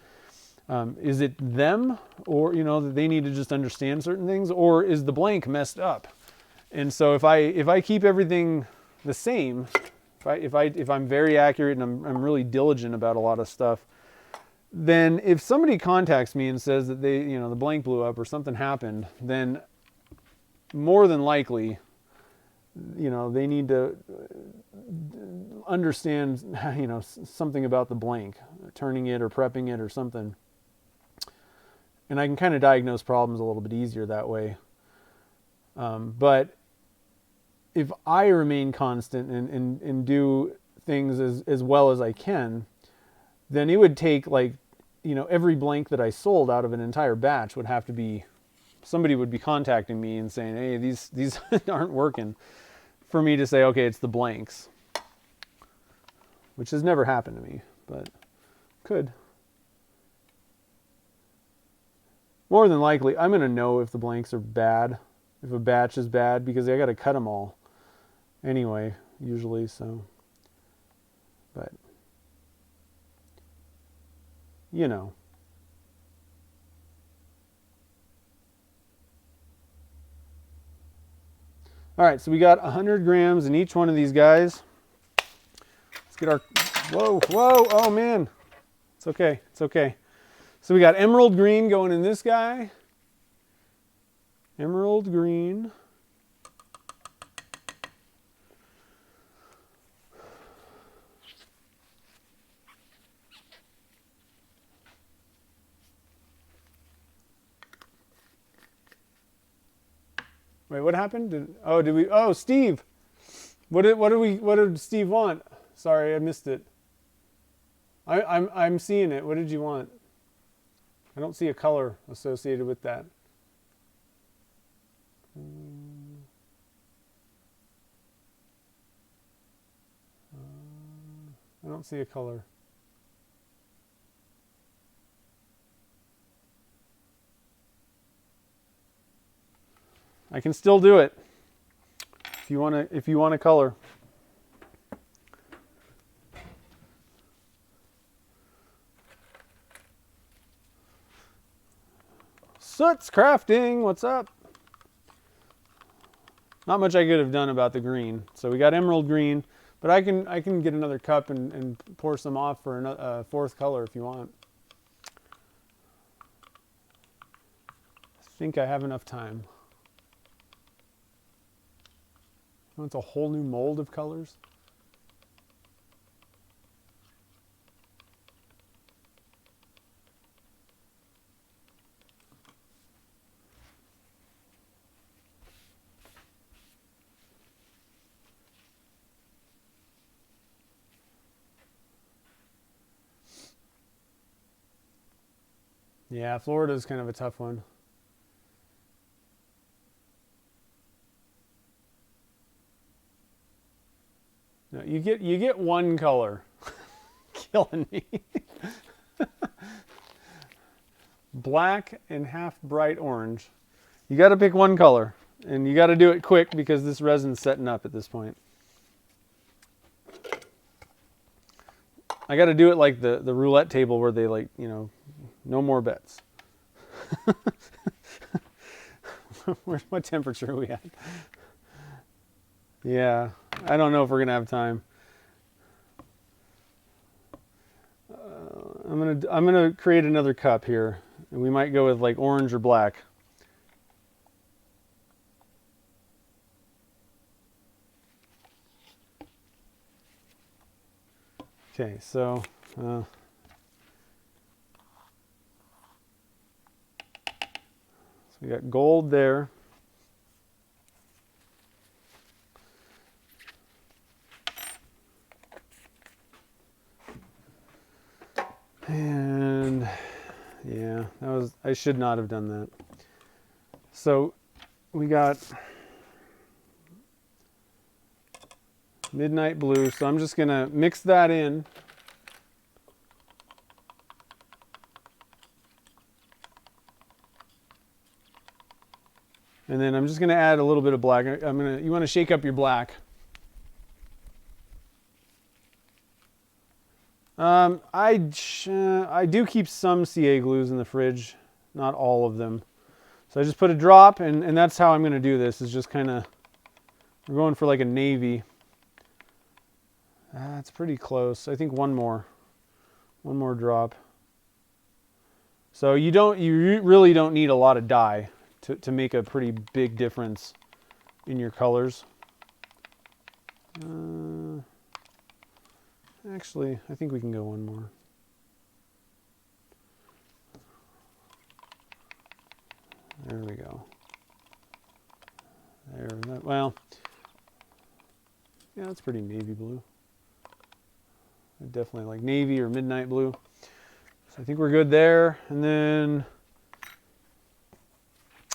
Is it them, or, you know, that they need to just understand certain things, or is the blank messed up? And so if I keep everything the same, if I'm very accurate and I'm really diligent about a lot of stuff, then if somebody contacts me and says that they, you know, the blank blew up or something happened, then more than likely, you know, they need to understand, you know, something about the blank, turning it or prepping it or something. And I can kind of diagnose problems a little bit easier that way. But if I remain constant and do things as well as I can, then it would take, like, you know, every blank that I sold out of an entire batch would have to be, somebody would be contacting me and saying, hey, these aren't working, for me to say, okay, it's the blanks, which has never happened to me, but could. More than likely, I'm going to know if the blanks are bad, if a batch is bad, because I got to cut them all anyway, usually. So, but, you know. All right, so we got 100 grams in each one of these guys. Let's get our, whoa, oh man. It's okay, it's okay. So we got emerald green going in this guy. Emerald green. Wait, what happened? Oh, Steve. What did Steve want? Sorry, I missed it. I'm seeing it. What did you want? I don't see a color associated with that. I don't see a color. I can still do it if you want a color. Soot's Crafting, what's up? Not much I could have done about the green. So we got emerald green, but I can get another cup and pour some off for a fourth color if you want. I think I have enough time. It's a whole new mold of colors. Yeah, Florida's kind of a tough one. No, you get one color. Killing me. black and half bright orange. You got to pick one color, and you got to do it quick because this resin's setting up at this point. I got to do it like the roulette table where they like, you know, no more bets. What temperature are we at? Yeah, I don't know if we're gonna have time. I'm gonna create another cup here, and we might go with like orange or black. Okay, so we got gold there. And yeah, I should not have done that. So we got midnight blue, so I'm just gonna mix that in. And then I'm just gonna add a little bit of black. You wanna shake up your black. I do keep some CA glues in the fridge, not all of them. So I just put a drop, and that's how I'm going to do this, is just kind of, we're going for like a navy. It's pretty close. I think one more drop. So you really don't need a lot of dye to make a pretty big difference in your colors. Actually, I think we can go one more. There we go. Well, yeah, that's pretty navy blue. I definitely like navy or midnight blue. So I think we're good there. And then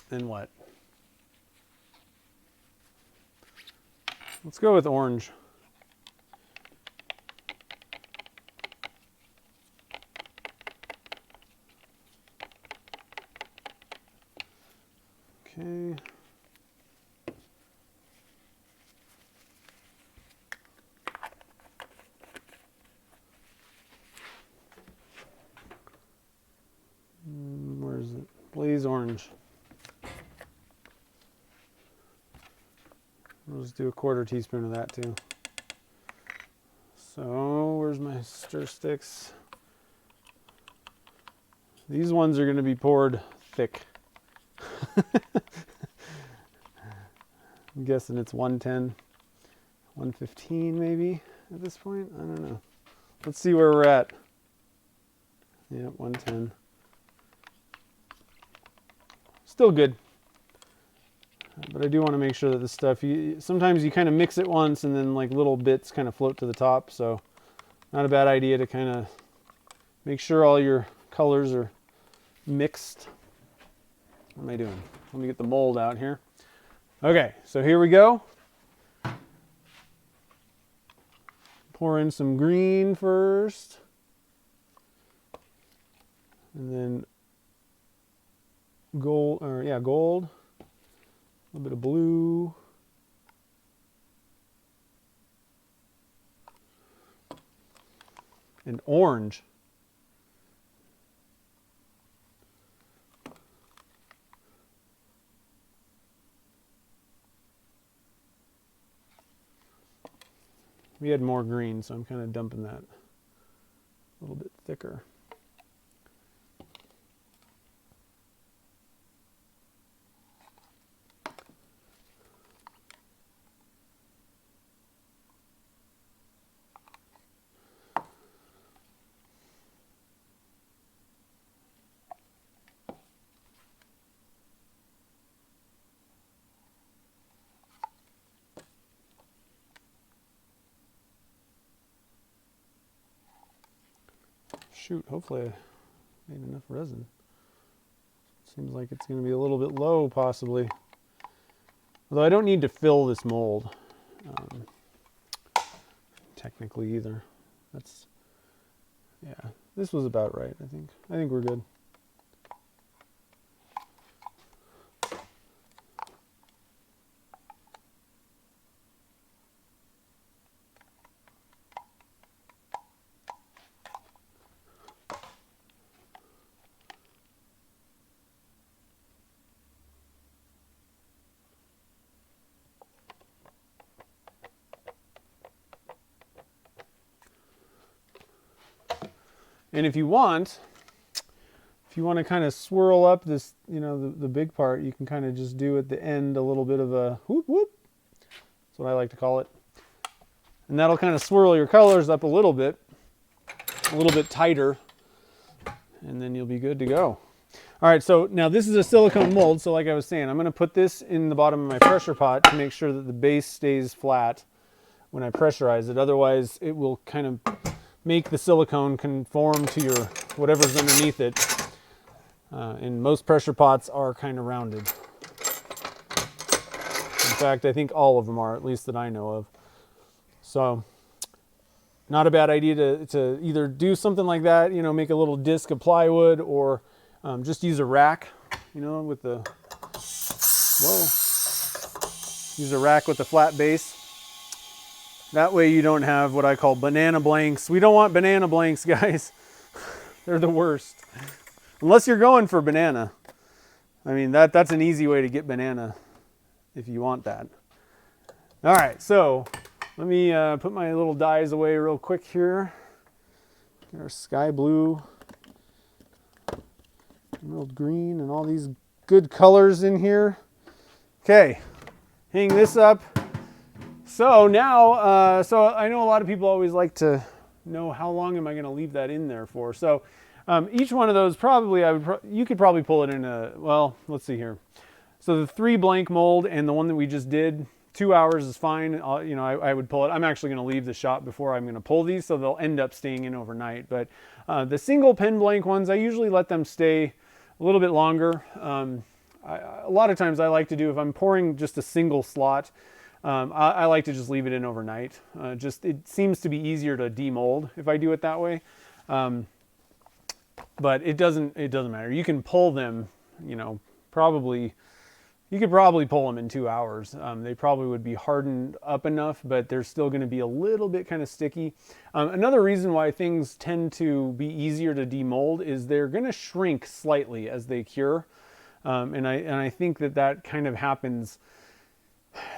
what? Let's go with orange. Okay. Where is it? Blaze orange. I'll just do a 1/4 teaspoon of that too. So where's my stir sticks? These ones are going to be poured thick. I'm guessing it's 110, 115 maybe at this point. I don't know. Let's see where we're at. Yeah, 110. Still good. But I do want to make sure that this stuff, sometimes you kind of mix it once and then like little bits kind of float to the top. So not a bad idea to kind of make sure all your colors are mixed. What am I doing? Let me get the mold out here. Okay, so here we go. Pour in some green first. And then gold, gold. A little bit of blue. And orange. We had more green, so I'm kind of dumping that a little bit thicker. Shoot, hopefully I made enough resin. Seems like it's going to be a little bit low, possibly. Although I don't need to fill this mold, technically either. Yeah, this was about right, I think. I think we're good. And if you want to kind of swirl up this, you know, the big part, you can kind of just do at the end a little bit of a whoop whoop. That's what I like to call it. And that'll kind of swirl your colors up a little bit tighter, and then you'll be good to go. All right, so now this is a silicone mold, so like I was saying, I'm going to put this in the bottom of my pressure pot to make sure that the base stays flat when I pressurize it. Otherwise, it will kind of make the silicone conform to your whatever's underneath it. And most pressure pots are kind of rounded. In fact, I think all of them are, at least that I know of. So, not a bad idea to either do something like that, you know, make a little disc of plywood, or just use a rack, you know, with the, use a rack with a flat base. That way you don't have what I call banana blanks. We don't want banana blanks, guys. They're the worst. Unless you're going for banana. I mean, that's an easy way to get banana if you want that. All right, so let me put my little dyes away real quick here. Get our sky blue, emerald green, and all these good colors in here. Okay, hang this up. So now, so I know a lot of people always like to know how long am I going to leave that in there for. So each one of those probably, you could probably pull it in a, well, let's see here. So the 3 blank mold and the one that we just did, 2 hours is fine. You know, I would pull it. I'm actually going to leave the shop before I'm going to pull these, so they'll end up staying in overnight. But the single pen blank ones, I usually let them stay a little bit longer. A lot of times I like to do, if I'm pouring just a single slot, I like to just leave it in overnight. It seems to be easier to demold if I do it that way. But it doesn't matter. You can pull them, you know, you could probably pull them in 2 hours. They probably would be hardened up enough, but they're still going to be a little bit kind of sticky. Another reason why things tend to be easier to demold is they're going to shrink slightly as they cure. And I think that kind of happens,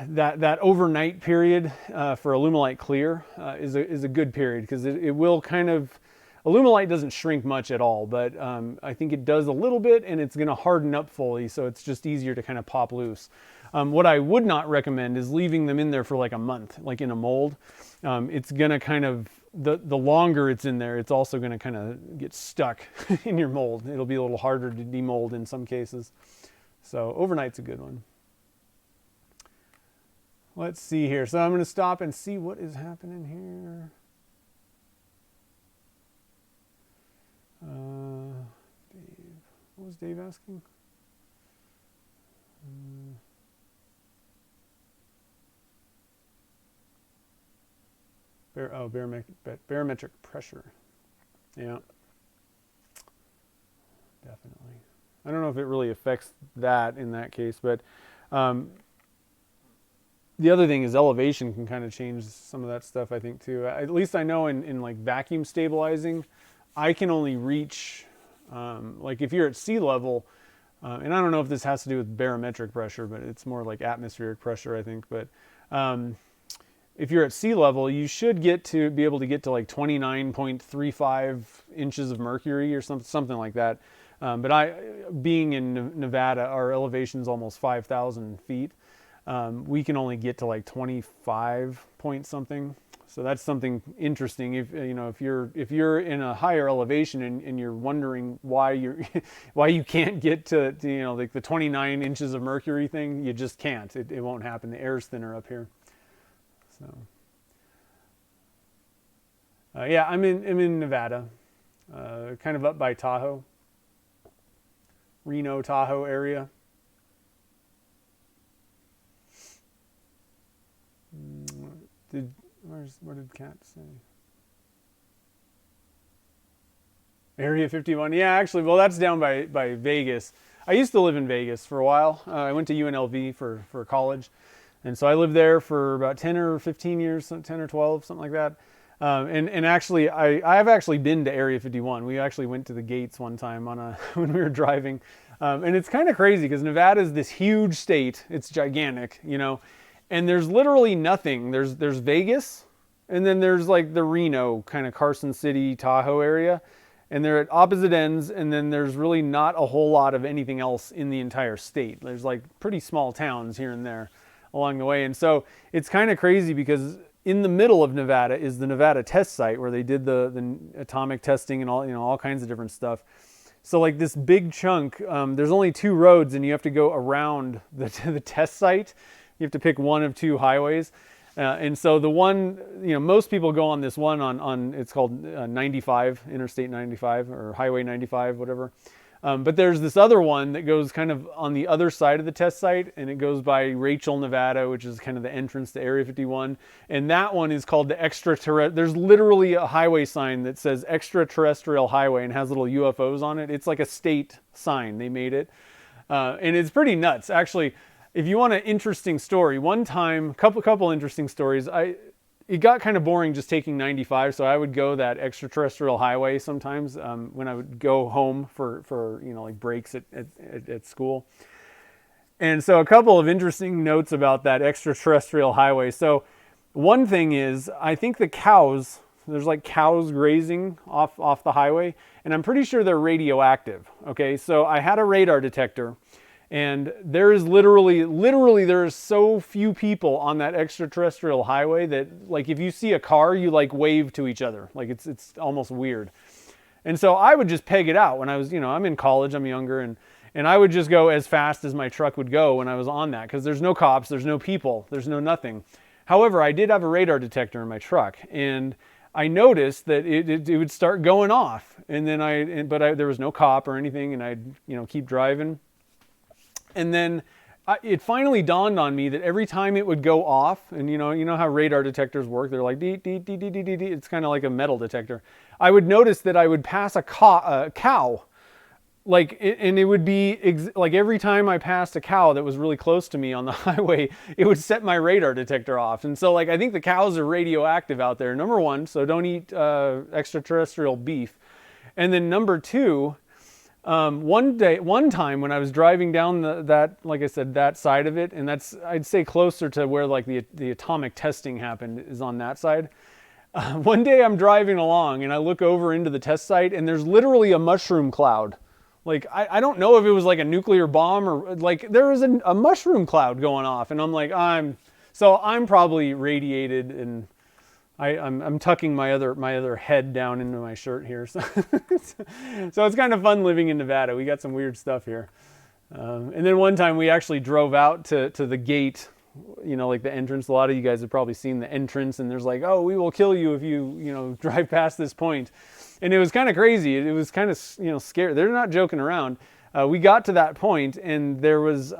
that overnight period for Alumilite clear is a good period, because it will kind of, Alumilite doesn't shrink much at all, but I think it does a little bit, and it's going to harden up fully, so it's just easier to kind of pop loose. What I would not recommend is leaving them in there for like a month, like in a mold. It's going to kind of, the longer it's in there, it's also going to kind of get stuck in your mold. It'll be a little harder to demold in some cases. So overnight's a good one. Let's see here. So I'm going to stop and see what is happening here. Dave, what was Dave asking? Barometric pressure. Yeah, definitely. I don't know if it really affects that in that case, but the other thing is elevation can kind of change some of that stuff, I think, too. At least I know in like vacuum stabilizing, I can only reach, like if you're at sea level, and I don't know if this has to do with barometric pressure, but it's more like atmospheric pressure, I think. But if you're at sea level, you should be able to get to like 29.35 inches of mercury or something like that. But being in Nevada, our elevation is almost 5,000 feet. We can only get to like 25 point something. So that's something interesting. If you're in a higher elevation and you're wondering why you can't get to like the 29 inches of mercury thing, you just can't. It won't happen. The air's thinner up here. So yeah, I'm in Nevada, kind of up by Tahoe, Reno, Tahoe area. What did Kat say? Area 51. Yeah, actually, well, that's down by Vegas. I used to live in Vegas for a while. I went to UNLV for college. And so I lived there for about 10 or 15 years, 10 or 12, something like that. And actually, I've actually been to Area 51. We actually went to the gates one time when we were driving. And it's kind of crazy because Nevada is this huge state. It's gigantic, and there's literally nothing. There's Vegas, and then there's like the Reno kind of Carson City, Tahoe area. and they're at opposite ends, and then there's really not a whole lot of anything else in the entire state. There's like pretty small towns here and there along the way. And so it's kind of crazy because in the middle of Nevada is the Nevada test site where they did the atomic testing and all kinds of different stuff. So like this big chunk, there's only 2 roads and you have to go around the test site. You have to pick one of 2 highways. And so the one, most people go on this one on it's called 95, Interstate 95 or Highway 95, whatever. But there's this other one that goes kind of on the other side of the test site, and it goes by Rachel, Nevada, which is kind of the entrance to Area 51. And that one is called the extraterrestrial. There's literally a highway sign that says extraterrestrial highway and has little UFOs on it. It's like a state sign. They made it. And it's pretty nuts. Actually, if you want an interesting story, one time, couple interesting stories, it got kind of boring just taking 95, so I would go that extraterrestrial highway sometimes when I would go home for like breaks at school. And so a couple of interesting notes about that extraterrestrial highway. So one thing is, I think the cows, there's like cows grazing off the highway, and I'm pretty sure they're radioactive. Okay, so I had a radar detector. And there is literally there is so few people on that extraterrestrial highway that like if you see a car, you like wave to each other. Like it's almost weird. And so I would just peg it out when I was, I'm in college, I'm younger, and I would just go as fast as my truck would go when I was on that because there's no cops, there's no people, there's no nothing. However, I did have a radar detector in my truck, and I noticed that it would start going off, and then there was no cop or anything, and I'd keep driving. And then it finally dawned on me that every time it would go off, and you know how radar detectors work, they're like dee, dee, dee, dee, dee, dee, dee. It's kind of like a metal detector. I would notice that I would pass a cow, and it would be like every time I passed a cow that was really close to me on the highway, it would set my radar detector off. And so like I think the cows are radioactive out there, number one, so don't eat extraterrestrial beef. And then number 2, one time when I was driving down like I said, that side of it, and that's, I'd say closer to where like the atomic testing happened is on that side. One day I'm driving along and I look over into the test site and there's literally a mushroom cloud. Like, I don't know if it was like a nuclear bomb or like there was a mushroom cloud going off, and I'm like, I'm probably radiated, and I'm tucking my other head down into my shirt here. So, so it's kind of fun living in Nevada. We got some weird stuff here. And then one time we actually drove out to the gate, like the entrance. A lot of you guys have probably seen the entrance, and there's like, oh, we will kill you if you drive past this point. And it was kind of crazy. It was kind of, scary. They're not joking around. We got to that point, and there was,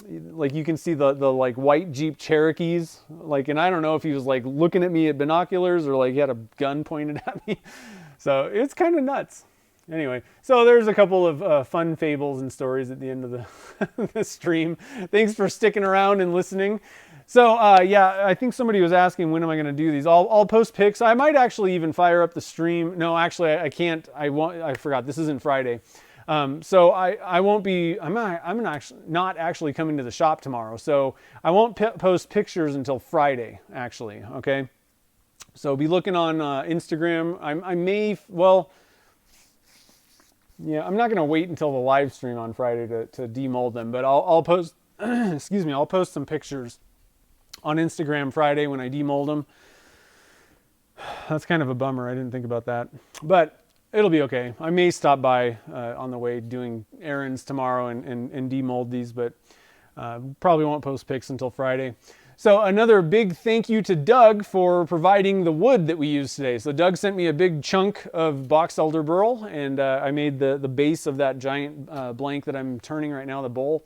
like you can see the like white Jeep Cherokees, like, and I don't know if he was like looking at me at binoculars or like he had a gun pointed at me. So it's kind of nuts. Anyway, so there's a couple of fun fables and stories at the end of the stream. Thanks for sticking around and listening. So yeah, I think somebody was asking, when am I going to do these? I'll post pics. I might actually even fire up the stream. No, actually I can't. I forgot. This isn't Friday. So I won't be, I'm not actually coming to the shop tomorrow. So I won't post pictures until Friday, actually. Okay. So be looking on Instagram. I may, yeah, I'm not going to wait until the live stream on Friday to demold them, but I'll post, excuse me, I'll post some pictures on Instagram Friday when I demold them. That's kind of a bummer. I didn't think about that, but it'll be okay. I may stop by on the way doing errands tomorrow and demold these, but probably won't post pics until Friday. So another big thank you to Doug for providing the wood that we used today. So Doug sent me a big chunk of Boxelder Burl, and I made the base of that giant blank that I'm turning right now, the bowl.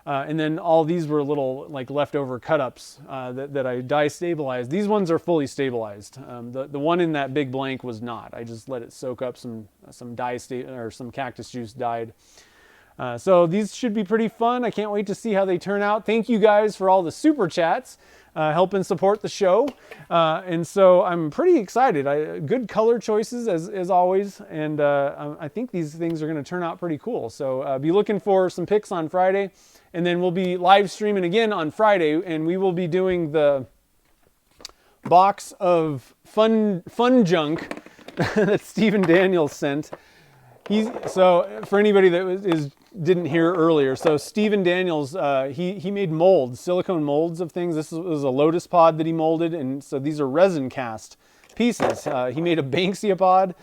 And then all these were little like leftover cut-ups that I dye stabilized. These ones are fully stabilized. The one in that big blank was not. I just let it soak up some dye or some cactus juice dyed. So these should be pretty fun. I can't wait to see how they turn out. Thank you guys for all the super chats, helping support the show. And so I'm pretty excited. Good color choices as always. And I think these things are going to turn out pretty cool. So be looking for some pics on Friday. And then we'll be live streaming again on Friday, and we will be doing the box of fun junk that Stephen Daniels sent. So for anybody that didn't hear earlier, so Stephen Daniels, he made molds, silicone molds of things. This was a lotus pod that he molded, and so these are resin cast pieces. He made a Banksia pod,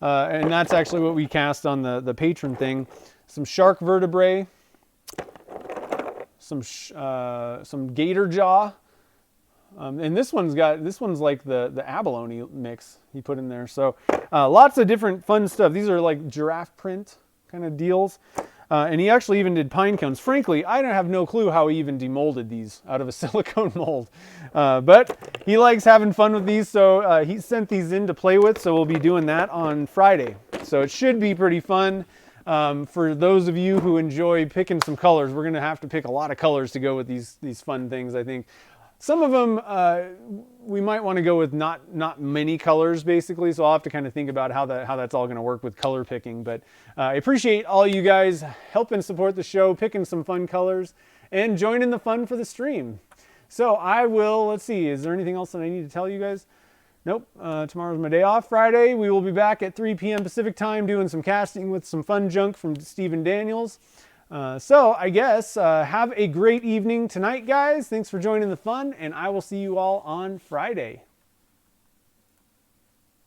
and that's actually what we cast on the patron thing. Some shark vertebrae, some gator jaw, and this one's like the abalone mix he put in there. So lots of different fun stuff. These are like giraffe print kind of deals. And he actually even did pine cones. Frankly, I don't have no clue how he even demolded these out of a silicone mold. But he likes having fun with these, so he sent these in to play with, so we'll be doing that on Friday. So it should be pretty fun. For those of you who enjoy picking some colors, we're going to have to pick a lot of colors to go with these fun things, I think. Some of them we might want to go with not many colors, basically, so I'll have to kind of think about how that's all going to work with color picking. But I appreciate all you guys helping support the show, picking some fun colors, and joining the fun for the stream. So I will, let's see, is there anything else that I need to tell you guys? Nope, tomorrow's my day off. Friday, we will be back at 3 p.m. Pacific time doing some casting with some fun junk from Stephen Daniels. So I guess have a great evening tonight, guys. Thanks for joining the fun, and I will see you all on Friday.